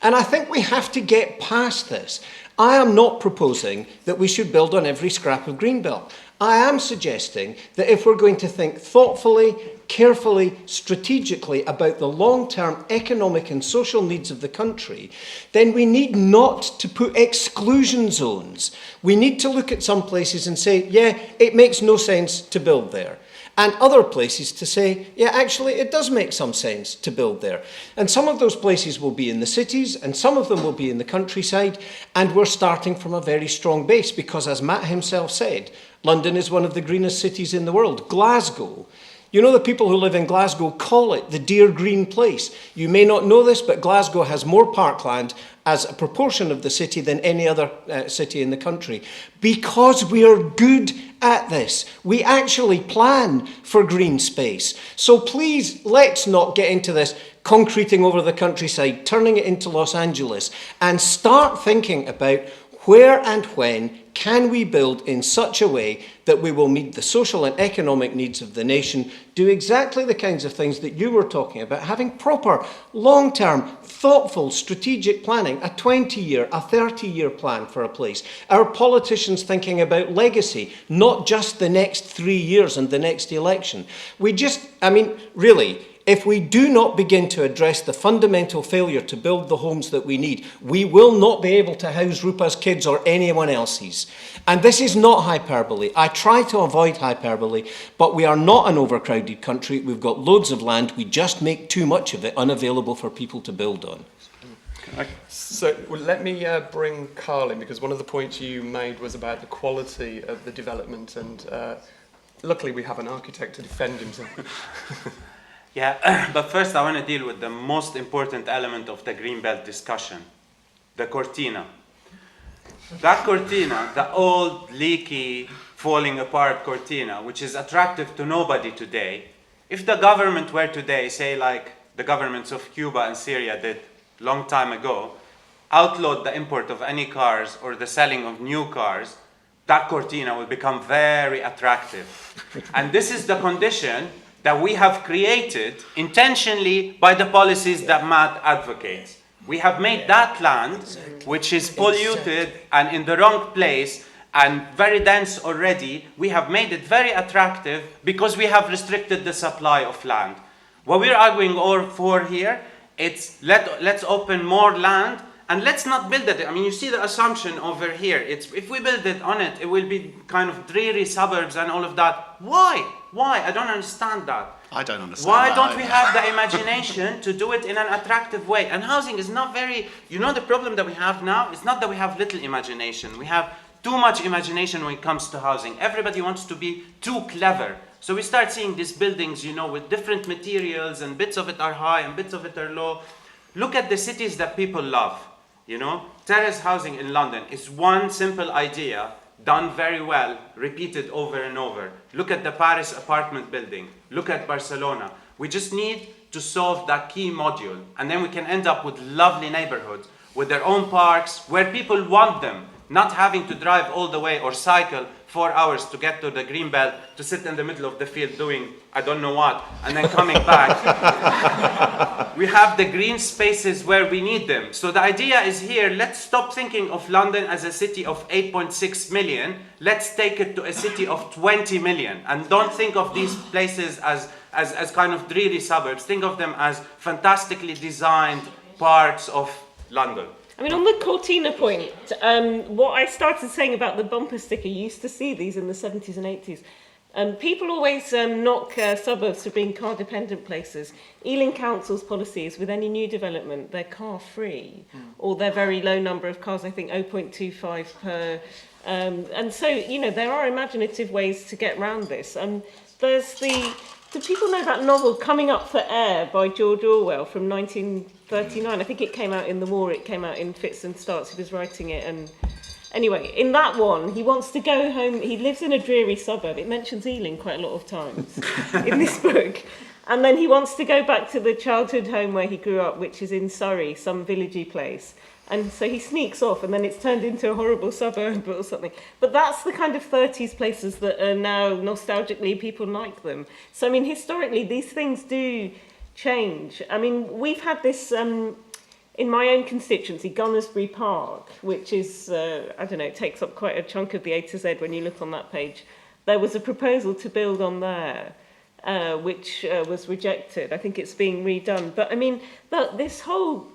And I think we have to get past this. I am not proposing that we should build on every scrap of greenbelt. I am suggesting that if we're going to think thoughtfully, carefully, strategically about the long-term economic and social needs of the country, then we need not to put exclusion zones. We need to look at some places and say, yeah, it makes no sense to build there. And other places to say, yeah, actually, it does make some sense to build there. And some of those places will be in the cities, and some of them will be in the countryside, and we're starting from a very strong base, because as Matt himself said, London is one of the greenest cities in the world. Glasgow, you know, the people who live in Glasgow call it the Dear Green Place. You may not know this, but Glasgow has more parkland as a proportion of the city than any other city in the country, because we are good at this. We actually plan for green space. So please, let's not get into this concreting over the countryside, turning it into Los Angeles, and start thinking about where and when can we build in such a way that we will meet the social and economic needs of the nation, do exactly the kinds of things that you were talking about, having proper, long-term, thoughtful, strategic planning, a 20-year, a 30-year plan for a place. Our politicians thinking about legacy, not just the next 3 years and the next election. Really, if we do not begin to address the fundamental failure to build the homes that we need, we will not be able to house Rupa's kids or anyone else's. And this is not hyperbole. I try to avoid hyperbole, but we are not an overcrowded country. We've got loads of land. We just make too much of it unavailable for people to build on. So let me bring Karl in, because one of the points you made was about the quality of the development, and luckily we have an architect to defend himself. Yeah, but first I want to deal with the most important element of the Greenbelt discussion, the cortina. That cortina, the old, leaky, falling apart cortina, which is attractive to nobody today, if the government were today, say like the governments of Cuba and Syria did long time ago, outlawed the import of any cars or the selling of new cars, that cortina will become very attractive. And this is the condition that we have created intentionally by the policies that Matt advocates. We have made that land, which is polluted and in the wrong place and very dense already, we have made it very attractive because we have restricted the supply of land. What we're arguing for here, it's let's open more land and let's not build it. I mean, you see the assumption over here. It's if we build it on it, it will be kind of dreary suburbs and all of that. Why? I don't understand that. I don't understand Why that don't we either. have the imagination to do it in an attractive way? And housing is not very, the problem that we have now is not that we have little imagination. We have too much imagination when it comes to housing. Everybody wants to be too clever. So we start seeing these buildings, with different materials, and bits of it are high and bits of it are low. Look at the cities that people love, Terrace housing in London is one simple idea done very well, repeated over and over. Look at the Paris apartment building. Look at Barcelona. We just need to solve that key module, and then we can end up with lovely neighborhoods with their own parks where people want them, not having to drive all the way or cycle 4 hours to get to the greenbelt, to sit in the middle of the field doing I don't know what, and then coming back. We have the green spaces where we need them. So the idea is here, let's stop thinking of London as a city of 8.6 million. Let's take it to a city of 20 million. And don't think of these places as kind of dreary suburbs. Think of them as fantastically designed parts of London. I mean, on the Cortina point, what I started saying about the bumper sticker, you used to see these in the 70s and 80s. People always knock suburbs for being car-dependent places. Ealing Council's policy is with any new development, they're car-free, or they're very low number of cars, I think 0.25 per. And so, there are imaginative ways to get around this. There's do people know that novel Coming Up for Air by George Orwell from 1939? I think it came out in the war, it came out in fits and starts, he was writing it. And anyway, in that one, he wants to go home, he lives in a dreary suburb, it mentions Ealing quite a lot of times in this book. And then he wants to go back to the childhood home where he grew up, which is in Surrey, some villagey place. And so he sneaks off, and then it's turned into a horrible suburb or something. But that's the kind of 30s places that are now nostalgically people like them. So, I mean, historically, these things do change. I mean, we've had this in my own constituency, Gunnersbury Park, which is, it takes up quite a chunk of the A to Z when you look on that page. There was a proposal to build on there, which was rejected. I think it's being redone. But, I mean, this whole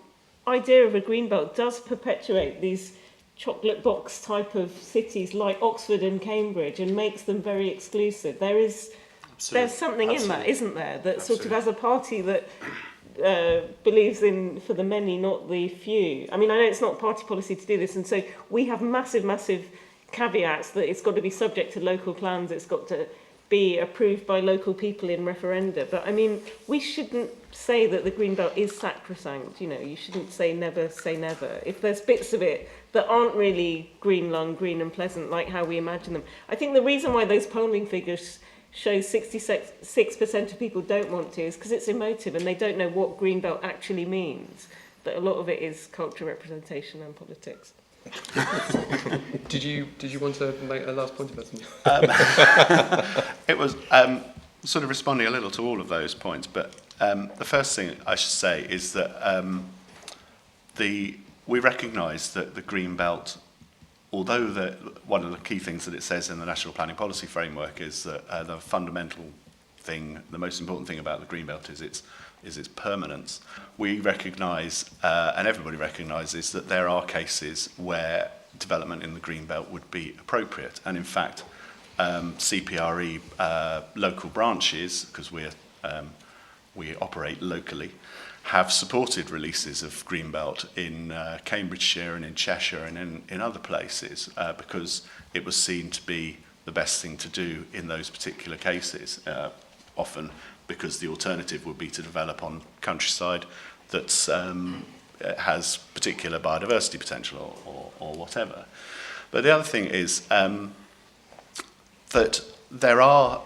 idea of a greenbelt does perpetuate these chocolate box type of cities like Oxford and Cambridge and makes them very exclusive. There's something in that, isn't there, that sort of as a party that believes in for the many, not the few. I mean, I know it's not party policy to do this, and so we have massive caveats that it's got to be subject to local plans, it's got to be approved by local people in referenda. But I mean, we shouldn't say that the greenbelt is sacrosanct. You shouldn't say never. If there's bits of it that aren't really green lung, green and pleasant, like how we imagine them. I think the reason why those polling figures show 66% of people don't want to is because it's emotive and they don't know what greenbelt actually means. But a lot of it is cultural representation and politics. Did you want to make a last point about something? It was sort of responding a little to all of those points, but the first thing I should say is that we recognise that the Green Belt, although one of the key things that it says in the National Planning Policy Framework is that the fundamental thing, the most important thing about the Green Belt is its permanence. We recognise, and everybody recognises, that there are cases where development in the Green Belt would be appropriate. And in fact, CPRE local branches, because we operate locally, have supported releases of Greenbelt in Cambridgeshire and in Cheshire and in other places because it was seen to be the best thing to do in those particular cases, often because the alternative would be to develop on countryside that has particular biodiversity potential or whatever. But the other thing is that there are,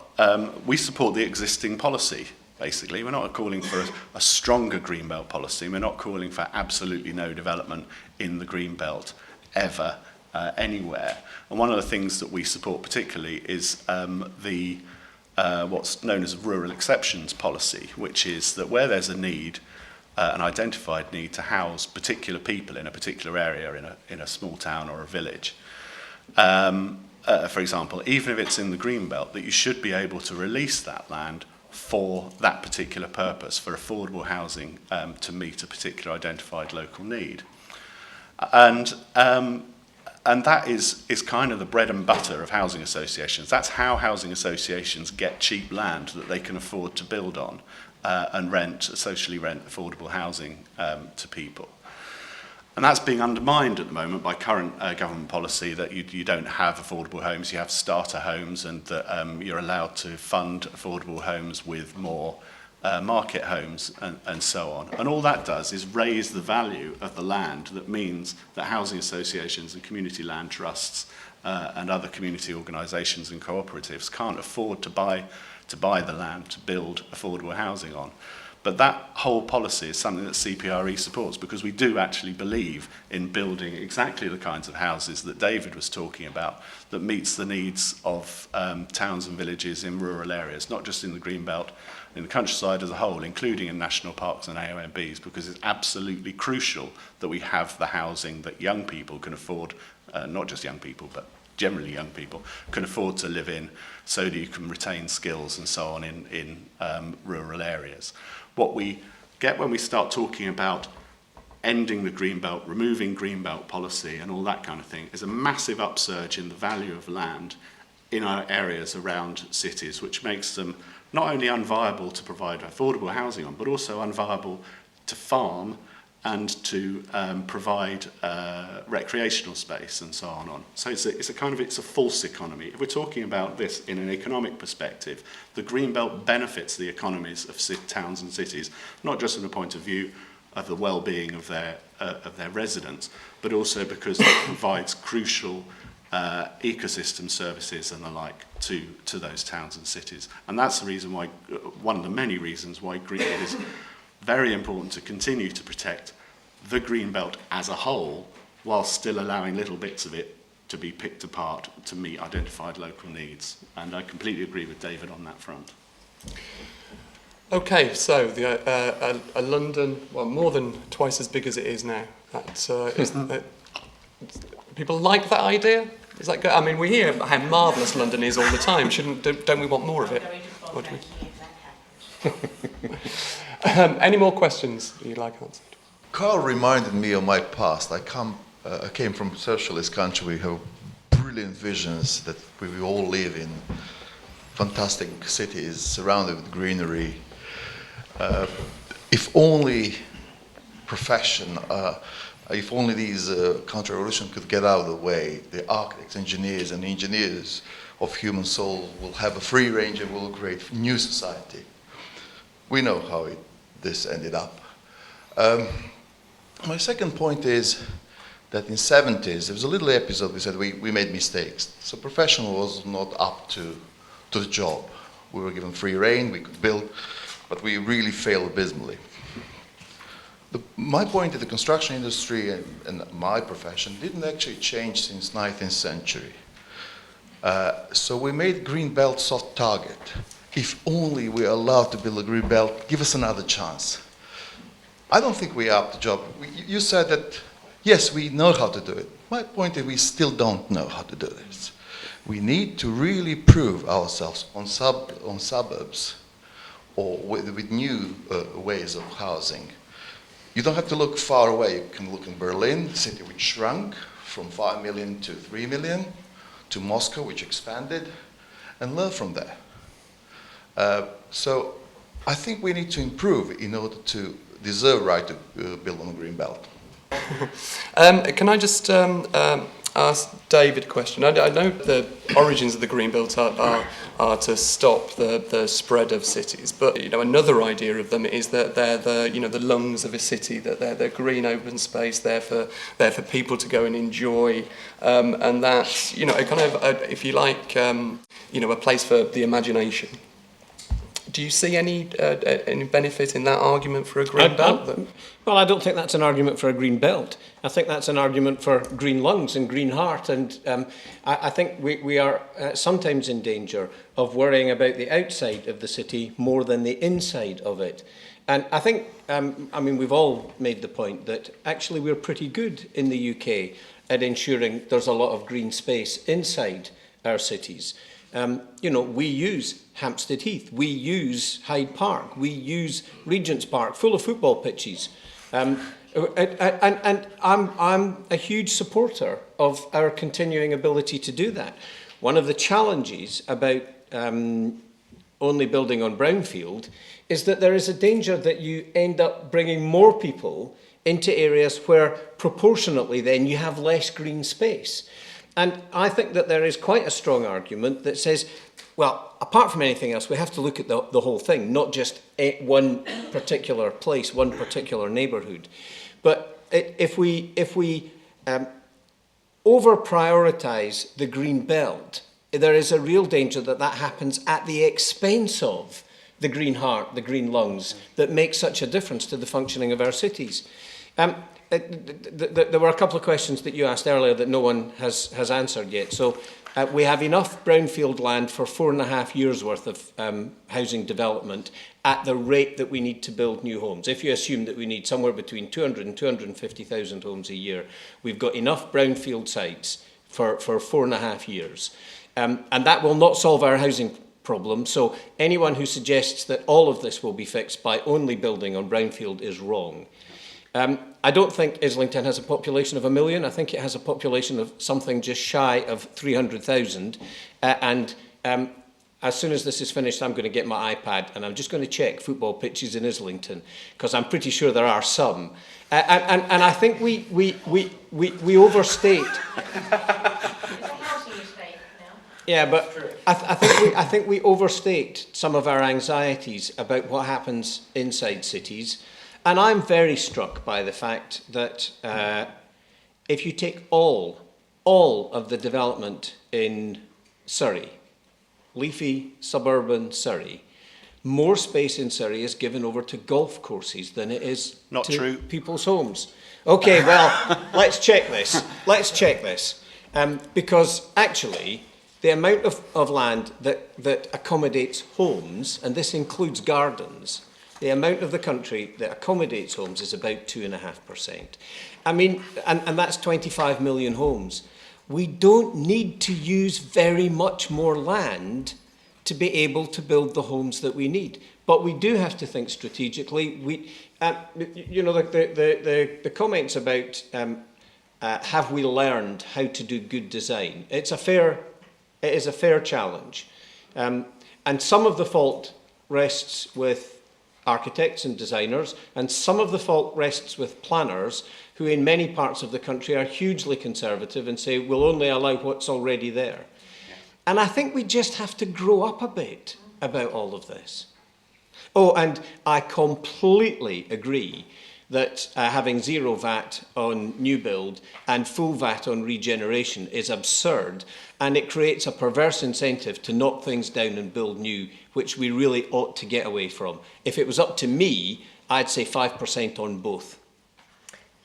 we support the existing policy. Basically, we're not calling for a stronger Greenbelt policy. We're not calling for absolutely no development in the Greenbelt ever, anywhere. And one of the things that we support particularly is what's known as a rural exceptions policy, which is that where there's a need, an identified need to house particular people in a particular area in a small town or a village, for example, even if it's in the greenbelt, that you should be able to release that land for that particular purpose, for affordable housing to meet a particular identified local need. And that is kind of the bread and butter of housing associations. That's how housing associations get cheap land that they can afford to build on and socially rent affordable housing to people. And that's being undermined at the moment by current government policy that you don't have affordable homes, you have starter homes, and that you're allowed to fund affordable homes with more market homes and so on. And all that does is raise the value of the land. That means that housing associations and community land trusts and other community organisations and cooperatives can't afford to buy the land to build affordable housing on. But that whole policy is something that CPRE supports, because we do actually believe in building exactly the kinds of houses that David was talking about, that meets the needs of towns and villages in rural areas, not just in the Greenbelt, in the countryside as a whole, including in national parks and AONBs, because it's absolutely crucial that we have the housing that young people can afford, not just young people, but generally young people can afford to live in, so that you can retain skills and so on in rural areas. What we get when we start talking about ending the Greenbelt, removing Greenbelt policy and all that kind of thing, is a massive upsurge in the value of land in our areas around cities, which makes them not only unviable to provide affordable housing on, but also unviable to farm and to provide recreational space and so on. So it's a false economy. If we're talking about this in an economic perspective, the Greenbelt benefits the economies of towns and cities, not just from the point of view of the well-being of their residents, but also because it provides crucial ecosystem services and the like to those towns and cities. And that's the reason why, one of the many reasons why it is very important to continue to protect the Greenbelt as a whole, while still allowing little bits of it to be picked apart to meet identified local needs. And I completely agree with David on that front. Okay, so a London, well, more than twice as big as it is now. People like that idea? Is that good? I mean, we hear how marvellous London is all the time. Don't we want more of it? Any more questions you'd like answered? Karl reminded me of my past. I came from a socialist country. We have brilliant visions that we all live in fantastic cities surrounded with greenery. If only profession, if only these counter-revolution could get out of the way, the architects, engineers, and engineers of human soul will have a free range and will create a new society. We know how this ended up. My second point is that in the 70s, there was a little episode we said we made mistakes. So professional was not up to the job. We were given free rein, we could build, but we really failed abysmally. My point is the construction industry and my profession didn't actually change since 19th century. So we made green belt soft target. If only we are allowed to build a green belt, give us another chance. I don't think we are up to the job. You said that, yes, we know how to do it. My point is we still don't know how to do this. We need to really prove ourselves on suburbs or with new ways of housing. You don't have to look far away. You can look in Berlin, the city which shrunk from 5 million to 3 million, to Moscow, which expanded, and learn from there. So I think we need to improve in order to deserve right to build on the green belt. Can I just ask David a question? I know the origins of the green belt are to stop the spread of cities, but another idea of them is that they're the lungs of a city, that they're green open space, they're for people to go and enjoy, and that's kind of if you like a place for the imagination. Do you see any benefit in that argument for a green belt? Well, I don't think that's an argument for a green belt. I think that's an argument for green lungs and green heart. And I think we are sometimes in danger of worrying about the outside of the city more than the inside of it. And I think, I mean, we've all made the point that actually we're pretty good in the UK at ensuring there's a lot of green space inside our cities. You know, we use Hampstead Heath, we use Hyde Park, we use Regent's Park, full of football pitches. And I'm a huge supporter of our continuing ability to do that. One of the challenges about only building on brownfield is that there is a danger that you end up bringing more people into areas where proportionately then you have less green space. And I think that there is quite a strong argument that says, well, apart from anything else, we have to look at the whole thing, not just one particular place, one particular neighbourhood. But if we over-prioritise the green belt, there is a real danger that that happens at the expense of the green heart, the green lungs, that make such a difference to the functioning of our cities. There were a couple of questions that you asked earlier that no one has answered yet. So we have enough brownfield land for 4.5 years worth of housing development at the rate that we need to build new homes. If you assume that we need somewhere between 200 and 250,000 homes a year, we've got enough brownfield sites for 4.5 years. And that will not solve our housing problem. So anyone who suggests that all of this will be fixed by only building on brownfield is wrong. I don't think Islington has a population of 1 million. I think it has a population of something just shy of 300,000. As soon as this is finished, I'm going to get my iPad and I'm just going to check football pitches in Islington, because I'm pretty sure there are some. And I think we overstate. Yeah, but I think we overstate some of our anxieties about what happens inside cities. And I'm very struck by the fact that if you take all of the development in Surrey, leafy suburban Surrey, more space in Surrey is given over to golf courses than it is to people's homes. Okay, well, let's check this. Let's check this. Because actually, the amount of land that accommodates homes, and this includes gardens, the amount of the country that accommodates homes is about 2.5%. I mean, and that's 25 million homes. We don't need to use very much more land to be able to build the homes that we need. But we do have to think strategically. You know, the comments about have we learned how to do good design? It is a fair challenge. And some of the fault rests with architects and designers, and some of the fault rests with planners who in many parts of the country are hugely conservative and say we'll only allow what's already there. Yeah. And I think we just have to grow up a bit about all of this. Oh, and I completely agree that having zero VAT on new build and full VAT on regeneration is absurd, and it creates a perverse incentive to knock things down and build new, which we really ought to get away from. If it was up to me, I'd say 5% on both.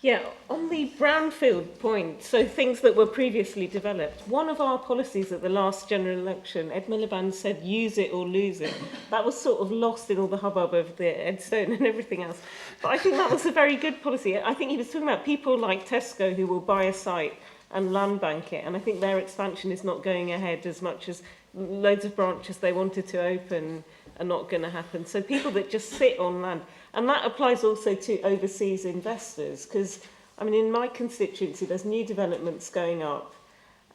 Yeah, on the brownfield point, so things that were previously developed, one of our policies at the last general election, Ed Miliband said, use it or lose it. That was sort of lost in all the hubbub of the Ed Stone and everything else. But I think that was a very good policy. I think he was talking about people like Tesco who will buy a site and land bank it, and I think their expansion is not going ahead as much as loads of branches they wanted to open are not going to happen. So people that just sit on land. And that applies also to overseas investors, because, I mean, in my constituency, there's new developments going up,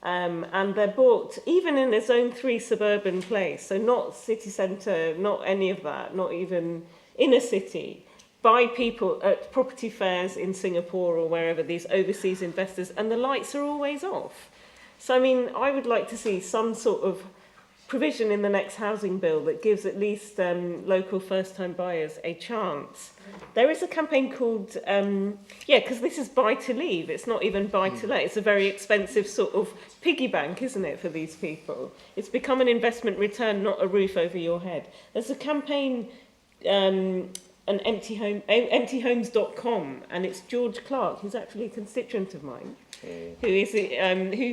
and they're bought, even in a Zone 3 suburban place, so not city centre, not any of that, not even in a city, by people at property fairs in Singapore or wherever, these overseas investors, and the lights are always off. So, I mean, I would like to see some sort of provision in the next housing bill that gives at least local first-time buyers a chance. There is a campaign called, because this is buy to leave, it's not even buy to let, it's a very expensive sort of piggy bank, isn't it, for these people? It's become an investment return, not a roof over your head. There's a campaign, emptyhomes.com, and it's George Clark, who's actually a constituent of mine, who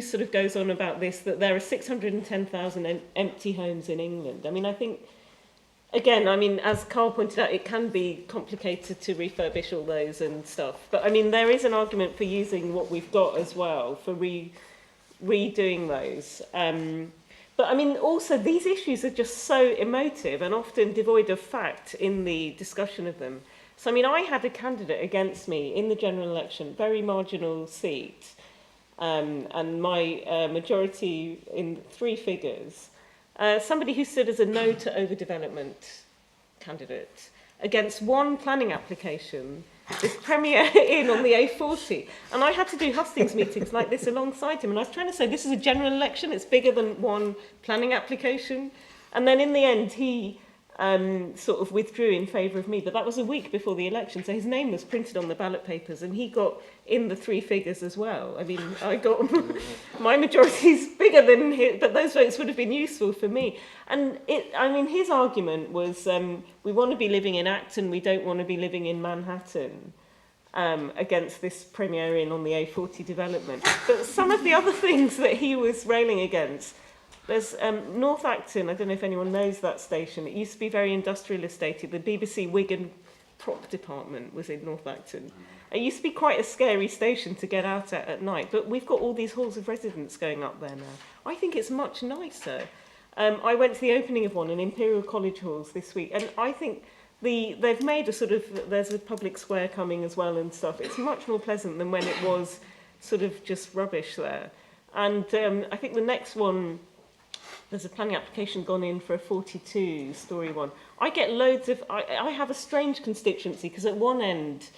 sort of goes on about this, that there are 610,000 empty homes in England. I mean, I think again, I mean, as Karl pointed out, it can be complicated to refurbish all those and stuff. But I mean, there is an argument for using what we've got as well, for redoing those. But I mean, also, these issues are just so emotive and often devoid of fact in the discussion of them. So, I mean, I had a candidate against me in the general election, very marginal seat, and my majority in 3 figures. Somebody who stood as a no to overdevelopment candidate against one planning application, this Premier Inn on the A40. And I had to do hustings meetings like this alongside him. And I was trying to say, this is a general election, it's bigger than one planning application. And then in the end, he sort of withdrew in favour of me. But that was a week before the election, so his name was printed on the ballot papers, and he got in the 3 figures as well. I mean, I got my majority's bigger than his, but those votes would have been useful for me. And I mean, his argument was, we want to be living in Acton, we don't want to be living in Manhattan, against this Premier Inn on the A40 development. But some of the other things that he was railing against, there's North Acton, I don't know if anyone knows that station. It used to be very industrial estated. The BBC Wigan prop department was in North Acton. It used to be quite a scary station to get out at night, but we've got all these halls of residence going up there now. I think it's much nicer. I went to the opening of one in Imperial College Halls this week, and I think they've made a sort of, there's a public square coming as well and stuff. It's much more pleasant than when it was sort of just rubbish there. And I think the next one, there's a planning application gone in for a 42-storey one. I get loads of... I have a strange constituency, because at one end,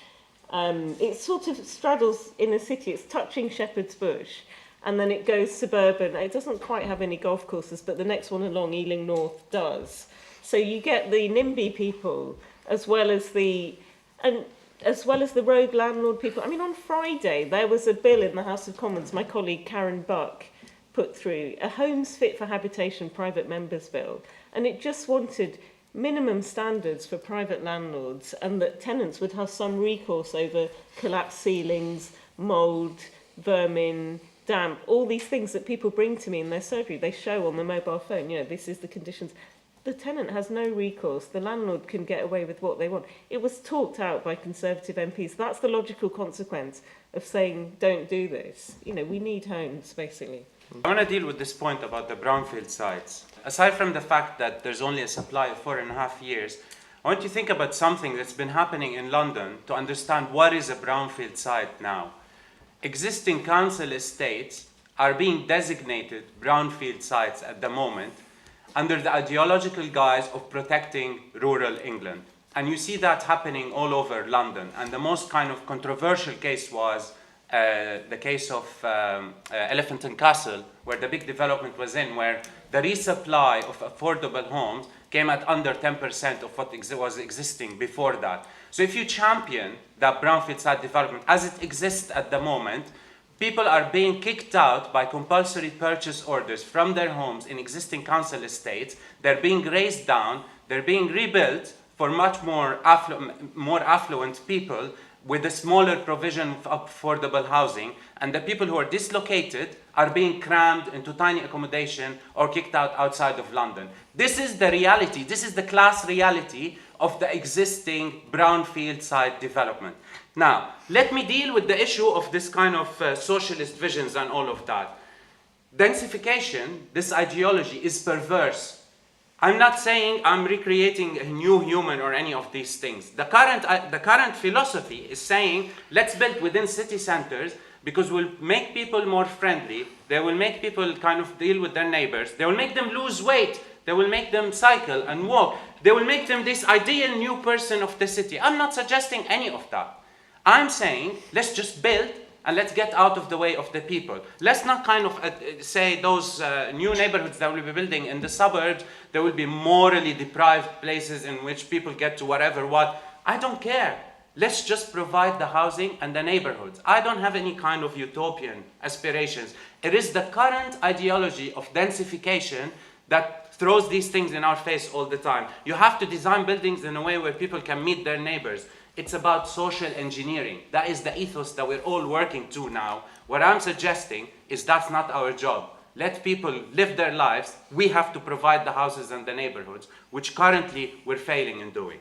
it sort of straddles in a city. It's touching Shepherd's Bush, and then it goes suburban. It doesn't quite have any golf courses, but the next one along, Ealing North, does. So you get the NIMBY people, as well as the rogue landlord people. I mean, on Friday, there was a bill in the House of Commons, my colleague Karen Buck put through, a Homes Fit for Habitation private members bill, and it just wanted minimum standards for private landlords, and that tenants would have some recourse over collapsed ceilings, mould, vermin, damp, all these things that people bring to me in their surgery. They show on the mobile phone, you know, this is the conditions. The tenant has no recourse. The landlord can get away with what they want. It was talked out by Conservative MPs. That's the logical consequence of saying, don't do this. You know, we need homes, basically. I want to deal with this point about the brownfield sites. Aside from the fact that there's only a supply of 4.5 years, I want you to think about something that's been happening in London to understand what is a brownfield site now. Existing council estates are being designated brownfield sites at the moment under the ideological guise of protecting rural England. And you see that happening all over London. And the most kind of controversial case was the case of Elephant and Castle, where the big development was in, where the resupply of affordable homes came at under 10% of what was existing before that. So if you champion that brownfield site development as it exists at the moment, people are being kicked out by compulsory purchase orders from their homes in existing council estates. They're being razed down, they're being rebuilt for much more affluent people, with a smaller provision of affordable housing, and the people who are dislocated are being crammed into tiny accommodation or kicked out outside of London. This is the reality, this is the class reality of the existing brownfield site development. Now, let me deal with the issue of this kind of socialist visions and all of that. Densification, this ideology, is perverse. I'm not saying I'm recreating a new human or any of these things. The current philosophy is saying, let's build within city centers because we'll make people more friendly. They will make people kind of deal with their neighbors. They will make them lose weight. They will make them cycle and walk. They will make them this ideal new person of the city. I'm not suggesting any of that. I'm saying, let's just build and let's get out of the way of the people. Let's not kind of say those new neighborhoods that we'll be building in the suburbs, there will be morally deprived places in which people get to whatever what. I don't care. Let's just provide the housing and the neighborhoods. I don't have any kind of utopian aspirations. It is the current ideology of densification that throws these things in our face all the time. You have to design buildings in a way where people can meet their neighbors. It's about social engineering. That is the ethos that we're all working to now. What I'm suggesting is that's not our job. let people live their lives. We have to provide the houses and the neighborhoods, which currently we're failing in doing.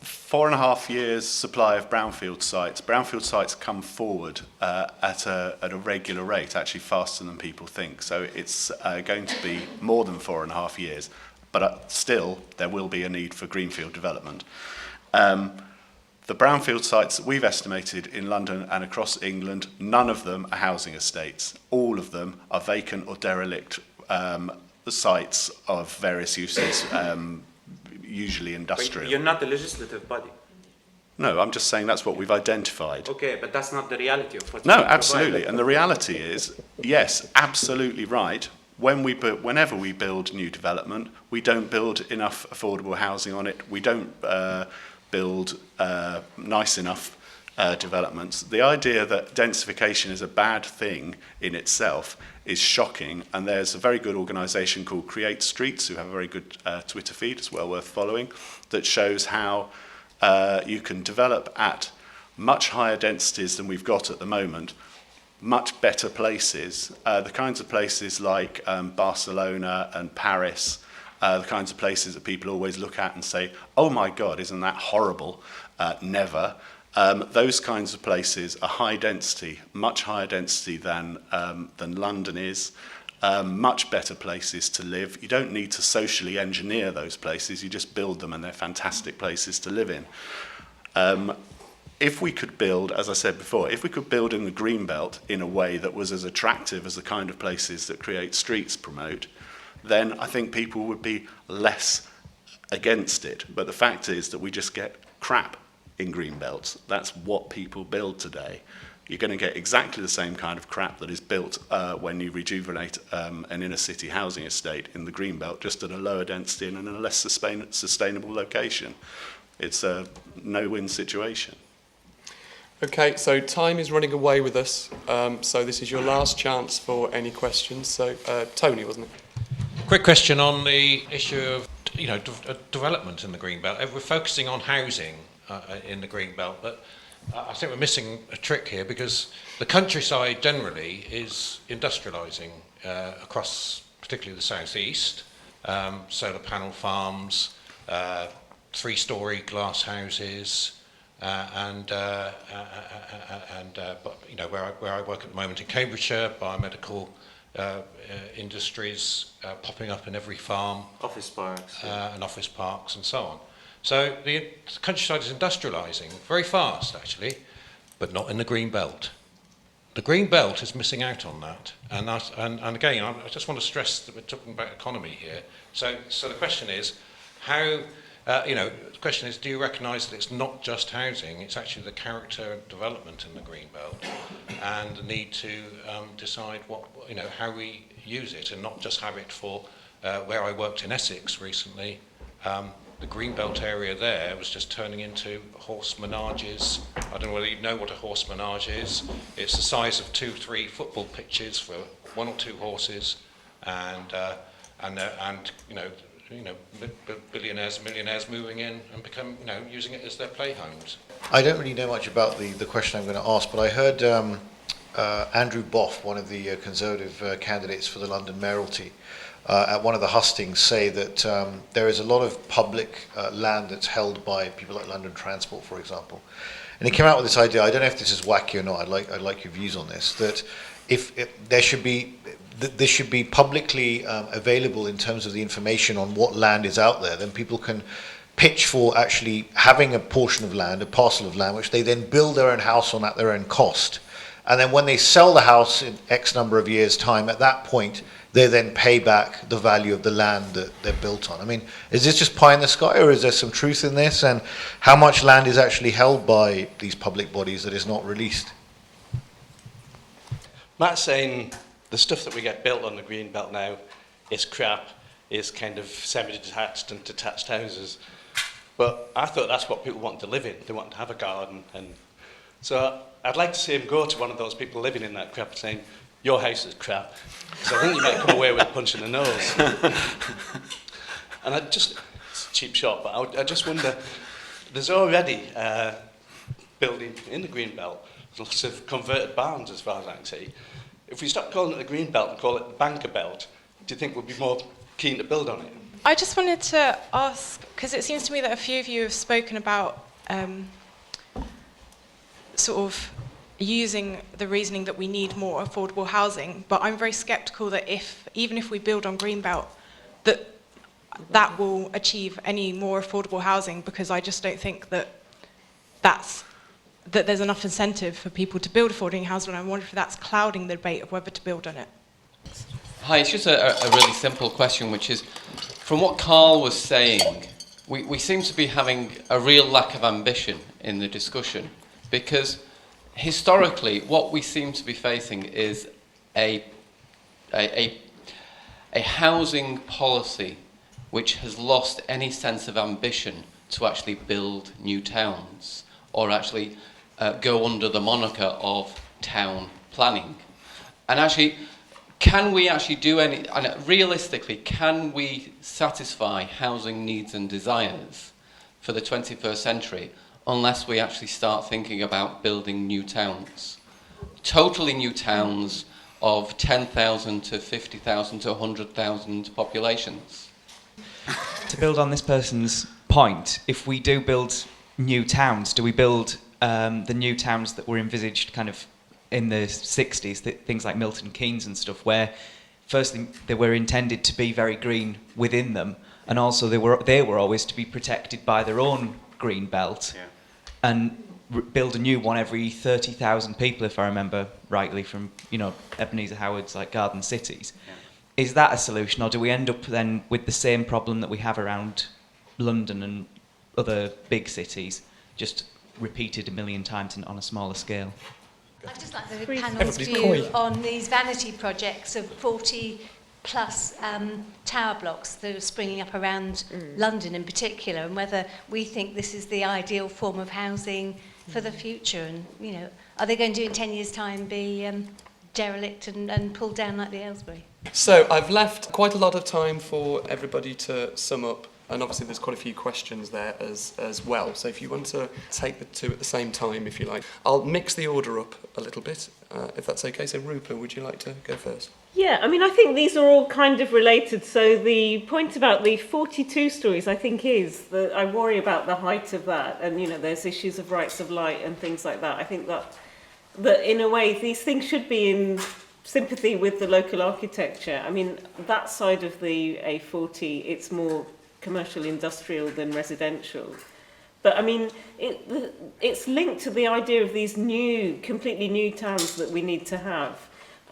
4.5 years supply of brownfield sites. Brownfield sites come forward at a regular rate, actually faster than people think. So it's going to be more than 4.5 years, but still there will be a need for greenfield development. The brownfield sites that we've estimated in London and across England, none of them are housing estates. All of them are vacant or derelict sites of various uses, usually industrial. But you're not the legislative body. No, I'm just saying that's what we've identified. Okay, but that's not the reality of what No, we absolutely. provide. And the reality is, yes, absolutely right. Whenever we build new development, we don't build enough affordable housing on it. We don't build nice enough developments. The idea that densification is a bad thing in itself is shocking, and there's a very good organisation called Create Streets who have a very good Twitter feed, it's well worth following, that shows how you can develop at much higher densities than we've got at the moment, much better places, the kinds of places like Barcelona and Paris, the kinds of places that people always look at and say, oh my God, isn't that horrible? Never. Those kinds of places are high density, much higher density than London is, much better places to live. You don't need to socially engineer those places, you just build them and they're fantastic places to live in. If we could build, as I said before, if we could build in the Greenbelt in a way that was as attractive as the kind of places that Create Streets promote, then I think people would be less against it. But the fact is that we just get crap in Greenbelts. That's what people build today. You're going to get exactly the same kind of crap that is built when you rejuvenate an inner city housing estate in the Greenbelt, just at a lower density and in a less sustainable location. It's a no-win situation. Okay, so time is running away with us, so this is your last chance for any questions. So, Tony, wasn't it? Quick question on the issue of development in the Greenbelt. We're focusing on housing in the Greenbelt, but I think we're missing a trick here because the countryside generally is industrialising across particularly the southeast. Solar panel farms, 3-storey glass houses, and where I work at the moment in Cambridgeshire, biomedical industries popping up in every farm, office parks, and office parks and so on. So the countryside is industrialising very fast, actually, but not in the green belt. The green belt is missing out on that, and again, I just want to stress that we're talking about economy here. So the question is, how? The question is, do you recognise that it's not just housing, it's actually the character and development in the green belt, and the need to decide how we use it, and not just have it for where I worked in Essex recently. The Greenbelt area there was just turning into horse menages. I don't know whether you know what a horse menage is. It's the size of 2-3 football pitches for 1 or 2 horses, and billionaires, millionaires moving in and using it as their playhomes. I don't really know much about the question I'm going to ask, but I heard Andrew Boff, one of the Conservative candidates for the London mayoralty, at one of the hustings say that there is a lot of public land that's held by people like London Transport, for example. And he came out with this idea, I don't know if this is wacky or not, I'd like your views on this, that if there should be this should be publicly available in terms of the information on what land is out there, then people can pitch for actually having a portion of land, a parcel of land, which they then build their own house on at their own cost. And then when they sell the house in X number of years' time, at that point, they then pay back the value of the land that they're built on. I mean, is this just pie in the sky, or is there some truth in this? And how much land is actually held by these public bodies that is not released? Matt's saying the stuff that we get built on the green belt now is crap, is kind of semi-detached and detached houses. But I thought that's what people want to live in. They want to have a garden. And so I'd like to see him go to one of those people living in that crap saying, your house is crap. So I think you might come away with a punch in the nose. And it's a cheap shot, but I just wonder, there's already building in the green belt, lots of converted barns as far as I can see. If we stop calling it the green belt and call it the banker belt, do you think we'd be more keen to build on it? I just wanted to ask, because it seems to me that a few of you have spoken about sort of using the reasoning that we need more affordable housing, but I'm very sceptical that even if we build on Greenbelt, that will achieve any more affordable housing, because I just don't think that there's enough incentive for people to build affordable housing, and I wonder if that's clouding the debate of whether to build on it. Hi, it's just a really simple question, which is, from what Karl was saying, we seem to be having a real lack of ambition in the discussion, because historically what we seem to be facing is a housing policy which has lost any sense of ambition to actually build new towns, or actually go under the moniker of town planning. And actually, can we actually do any, and realistically, can we satisfy housing needs and desires for the 21st century unless we actually start thinking about building new towns? Totally new towns of 10,000 to 50,000 to 100,000 populations. To build on this person's point, if we do build new towns, do we build the new towns that were envisaged kind of in the 60s, things like Milton Keynes and stuff, where firstly they were intended to be very green within them, and also they were always to be protected by their own green belt, and build a new one every 30,000 people, if I remember rightly, from Ebenezer Howard's like Garden Cities. Is that a solution, or do we end up then with the same problem that we have around London and other big cities, just repeated a million times and on a smaller scale? I'd just like the panel's view on these vanity projects of 40 plus tower blocks that are springing up around London in particular, and whether we think this is the ideal form of housing for the future, and are they going to in 10 years' time be derelict and pulled down like the Aylesbury? So I've left quite a lot of time for everybody to sum up, and obviously there's quite a few questions there as well. So if you want to take the two at the same time, if you like. I'll mix the order up a little bit, if that's okay. So Rupa, would you like to go first? Yeah, I mean, I think these are all kind of related. So the point about the 42 stories, I think, is that I worry about the height of that. And, there's issues of rights of light and things like that. I think that in a way, these things should be in sympathy with the local architecture. I mean, that side of the A40, it's more commercial industrial than residential. But I mean, it's linked to the idea of these completely new towns that we need to have.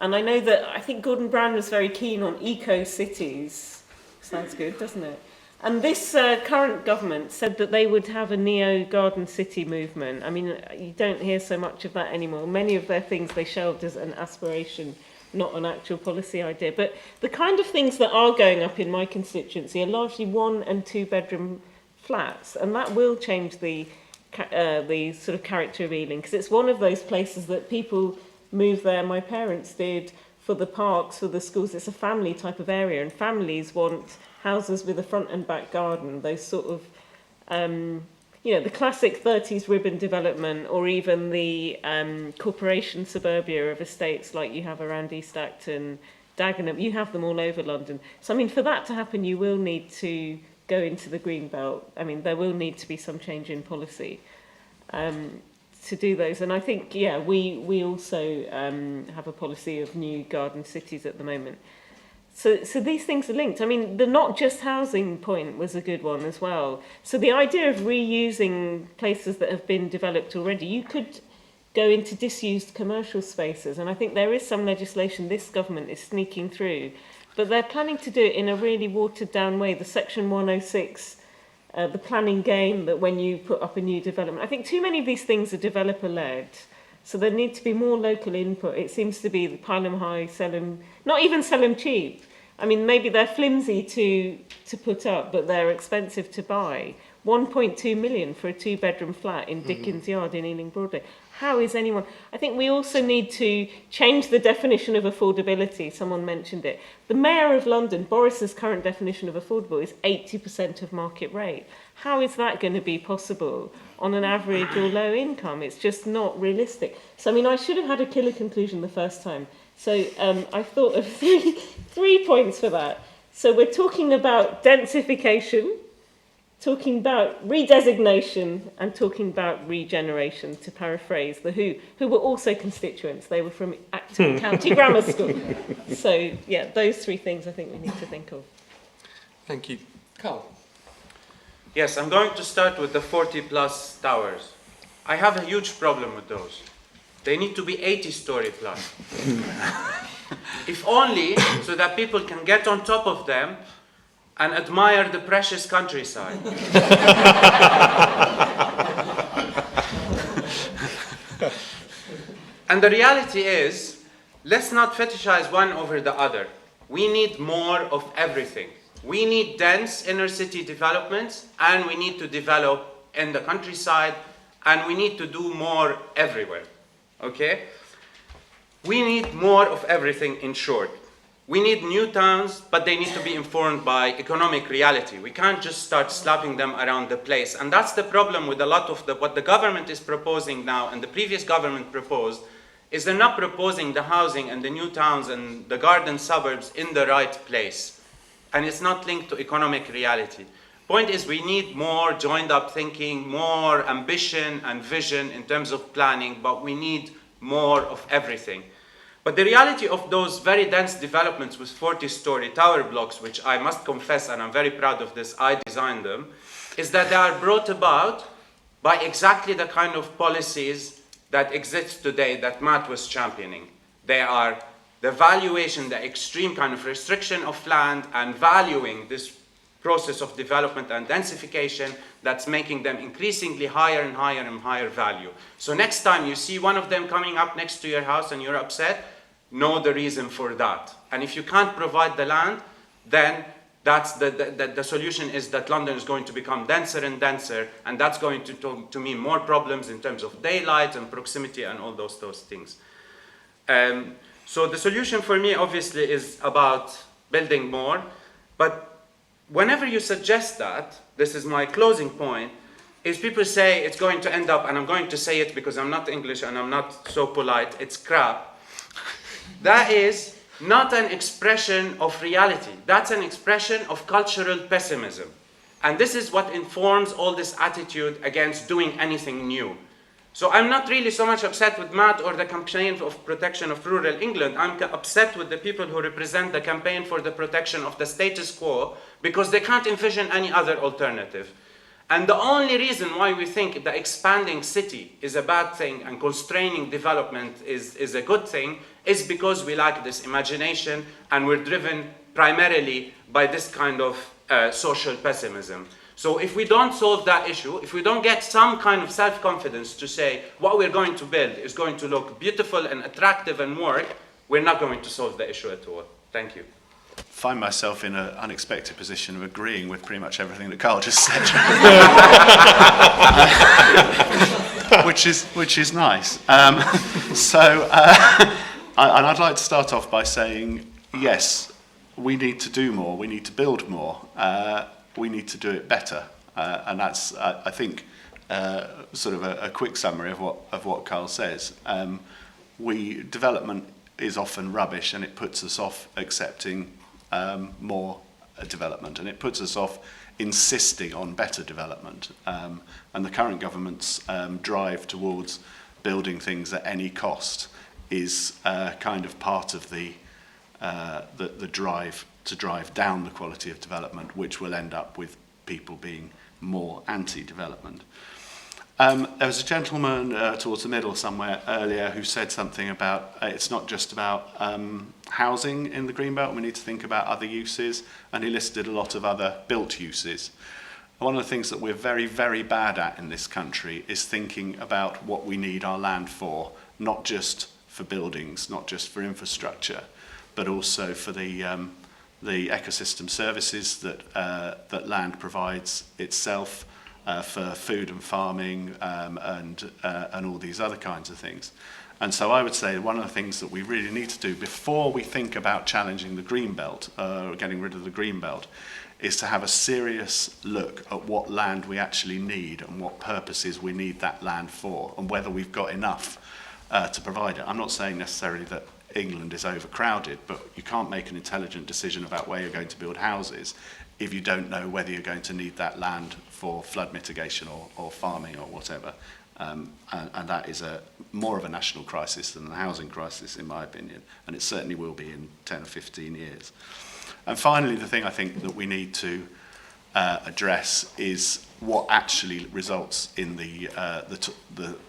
And I think Gordon Brown was very keen on eco-cities. Sounds good, doesn't it? And this current government said that they would have a neo-garden city movement. I mean, you don't hear so much of that anymore. Many of their things they shelved as an aspiration, not an actual policy idea. But the kind of things that are going up in my constituency are largely 1 and 2 bedroom flats, and that will change the sort of character of Ealing, because it's one of those places that people move there. My parents did, for the parks, for the schools. It's a family type of area, and families want houses with a front and back garden, those sort of the classic 30s ribbon development, or even the corporation suburbia of estates like you have around East Acton, Dagenham. You have them all over London. So, I mean, for that to happen, you will need to go into the green belt. I mean, there will need to be some change in policy to do those. And I think, we also have a policy of new garden cities at the moment. So these things are linked. I mean, the not just housing point was a good one as well. So the idea of reusing places that have been developed already, you could go into disused commercial spaces. And I think there is some legislation this government is sneaking through, but they're planning to do it in a really watered down way. The Section 106, the planning game, that when you put up a new development, I think too many of these things are developer led. So there need to be more local input. It seems to be the pile them high, sell them, not even sell them cheap. I mean, maybe they're flimsy to put up, but they're expensive to buy. 1.2 million for a 2-bedroom flat in Dickens Yard in Ealing Broadway. How is anyone... I think we also need to change the definition of affordability. Someone mentioned it. The Mayor of London, Boris's current definition of affordable is 80% of market rate. How is that going to be possible on an average or low income? It's just not realistic. So, I mean, I should have had a killer conclusion the first time. So I thought of three points for that. So we're talking about densification, talking about redesignation, and talking about regeneration, to paraphrase the who were also constituents. They were from Acton County Grammar School. So, yeah, those three things I think we need to think of. Thank you. Karl. Yes, I'm going to start with the 40-plus towers. I have a huge problem with those. They need to be 80-story plus. If only so that people can get on top of them and admire the precious countryside. And the reality is, let's not fetishize one over the other. We need more of everything. We need dense inner city developments, and we need to develop in the countryside, and we need to do more everywhere. Okay? We need more of everything, in short. We need new towns, but they need to be informed by economic reality. We can't just start slapping them around the place. And that's the problem with a lot of what the government is proposing now, and the previous government proposed, is they're not proposing the housing and the new towns and the garden suburbs in the right place. And it's not linked to economic reality. Point is, we need more joined up thinking, more ambition and vision in terms of planning, but we need more of everything. But the reality of those very dense developments with 40-story tower blocks, which I must confess, and I'm very proud of this, I designed them, is that they are brought about by exactly the kind of policies that exist today that Matt was championing. They are the valuation, the extreme kind of restriction of land, and valuing this process of development and densification that's making them increasingly higher and higher and higher value. So next time you see one of them coming up next to your house and you're upset, know the reason for that. And if you can't provide the land, then that's the solution is that London is going to become denser and denser, and that's going to mean more problems in terms of daylight and proximity and all those things. So the solution for me obviously is about building more, but whenever you suggest that, this is my closing point, is people say it's going to end up, and I'm going to say it because I'm not English and I'm not so polite, it's crap. That is not an expression of reality. That's an expression of cultural pessimism. And this is what informs all this attitude against doing anything new. So I'm not really so much upset with Matt or the campaign of protection of rural England. I'm upset with the people who represent the campaign for the protection of the status quo, because they can't envision any other alternative. And the only reason why we think the expanding city is a bad thing and constraining development is a good thing is because we lack this imagination, and we're driven primarily by this kind of social pessimism. So if we don't solve that issue, if we don't get some kind of self-confidence to say what we're going to build is going to look beautiful and attractive and work, we're not going to solve the issue at all. Thank you. Find myself in an unexpected position of agreeing with pretty much everything that Karl just said. which is nice. And I'd like to start off by saying, yes, we need to do more, we need to build more, we need to do it better. And that's, I think, sort of a quick summary of what Karl says. Development is often rubbish, and it puts us off accepting more development, and it puts us off insisting on better development. And the current government's drive towards building things at any cost is kind of part of the drive to drive down the quality of development, which will end up with people being more anti-development. There was a gentleman towards the middle somewhere earlier who said something about it's not just about housing in the Greenbelt, we need to think about other uses, and he listed a lot of other built uses. One of the things that we're very, very bad at in this country is thinking about what we need our land for, not just for buildings, not just for infrastructure, but also for the ecosystem services that land provides itself, for food and farming and all these other kinds of things. And so I would say one of the things that we really need to do before we think about challenging the green belt or getting rid of the green belt is to have a serious look at what land we actually need and what purposes we need that land for and whether we've got enough to provide it. I'm not saying necessarily that England is overcrowded, but you can't make an intelligent decision about where you're going to build houses if you don't know whether you're going to need that land for flood mitigation or farming or whatever. And that is more of a national crisis than the housing crisis, in my opinion, and it certainly will be in 10 or 15 years. And finally, the thing I think that we need to address is what actually results in the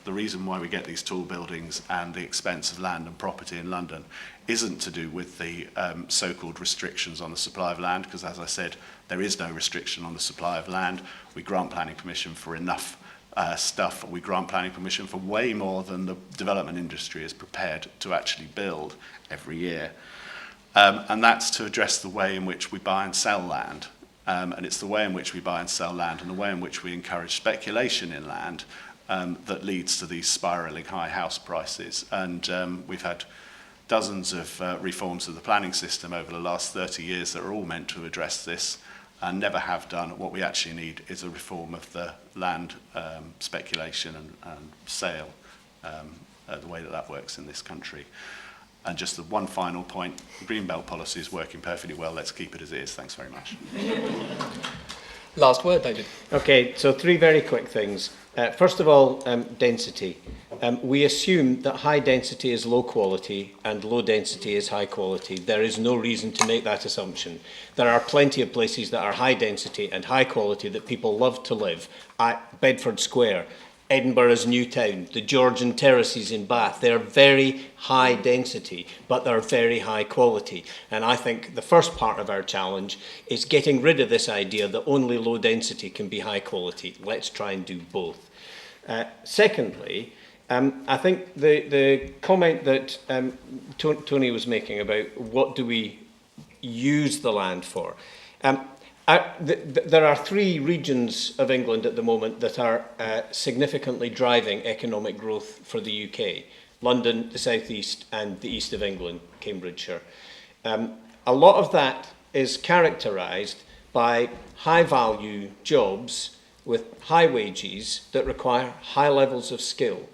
reason why we get these tall buildings and the expense of land and property in London isn't to do with the so-called restrictions on the supply of land, because as I said, there is no restriction on the supply of land. We grant planning permission for enough stuff. We grant planning permission for way more than the development industry is prepared to actually build every year. And that's to address the way in which we buy and sell land. And it's the way in which we buy and sell land and the way in which we encourage speculation in land that leads to these spiralling high house prices. And we've had dozens of reforms of the planning system over the last 30 years that are all meant to address this and never have done. What we actually need is a reform of the land speculation and sale, the way that works in this country. And just the one final point, the Greenbelt policy is working perfectly well. Let's keep it as it is. Thanks very much. Last word, David. Okay, so 3 very quick things. First of all, density. We assume that high density is low quality and low density is high quality. There is no reason to make that assumption. There are plenty of places that are high density and high quality that people love to live. At Bedford Square, Edinburgh's New Town, the Georgian Terraces in Bath, they're very high density, but they're very high quality. And I think the first part of our challenge is getting rid of this idea that only low density can be high quality. Let's try and do both. Secondly, I think the comment that Tony was making about what do we use the land for. There are 3 regions of England at the moment that are significantly driving economic growth for the UK. London, the South East and the East of England, Cambridgeshire. A lot of that is characterised by high value jobs with high wages that require high levels of skill.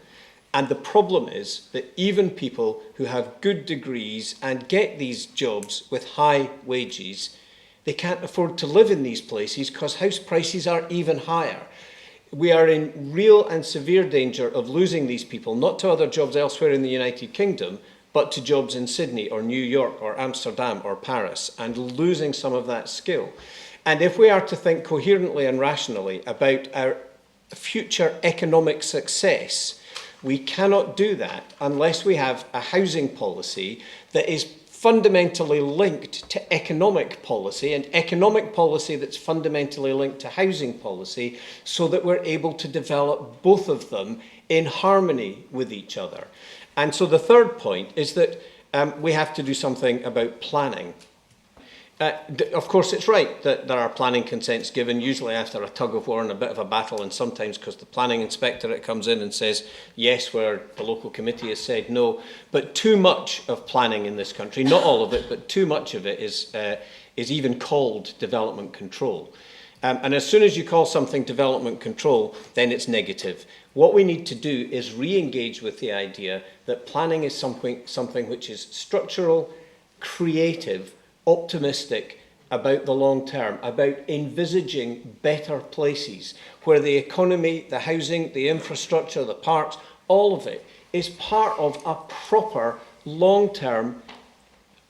And the problem is that even people who have good degrees and get these jobs with high wages, they can't afford to live in these places because house prices are even higher. We are in real and severe danger of losing these people, not to other jobs elsewhere in the United Kingdom, but to jobs in Sydney or New York or Amsterdam or Paris, and losing some of that skill. And if we are to think coherently and rationally about our future economic success, we cannot do that unless we have a housing policy that is fundamentally linked to economic policy, and economic policy that's fundamentally linked to housing policy, so that we're able to develop both of them in harmony with each other. And so the third point is that we have to do something about planning. Of course, it's right that there are planning consents given, usually after a tug of war and a bit of a battle, and sometimes because the planning inspectorate comes in and says yes, where the local committee has said no. But too much of planning in this country, not all of it, but too much of it is even called development control. And as soon as you call something development control, then it's negative. What we need to do is re-engage with the idea that planning is something which is structural, creative, optimistic about the long term, about envisaging better places where the economy, the housing, the infrastructure, the parks, all of it is part of a proper long-term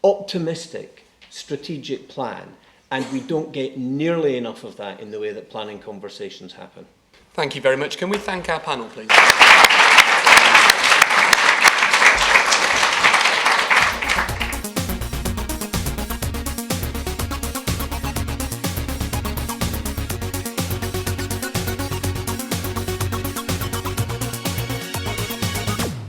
optimistic strategic plan. And we don't get nearly enough of that in the way that planning conversations happen. Thank you very much. Can we thank our panel, please?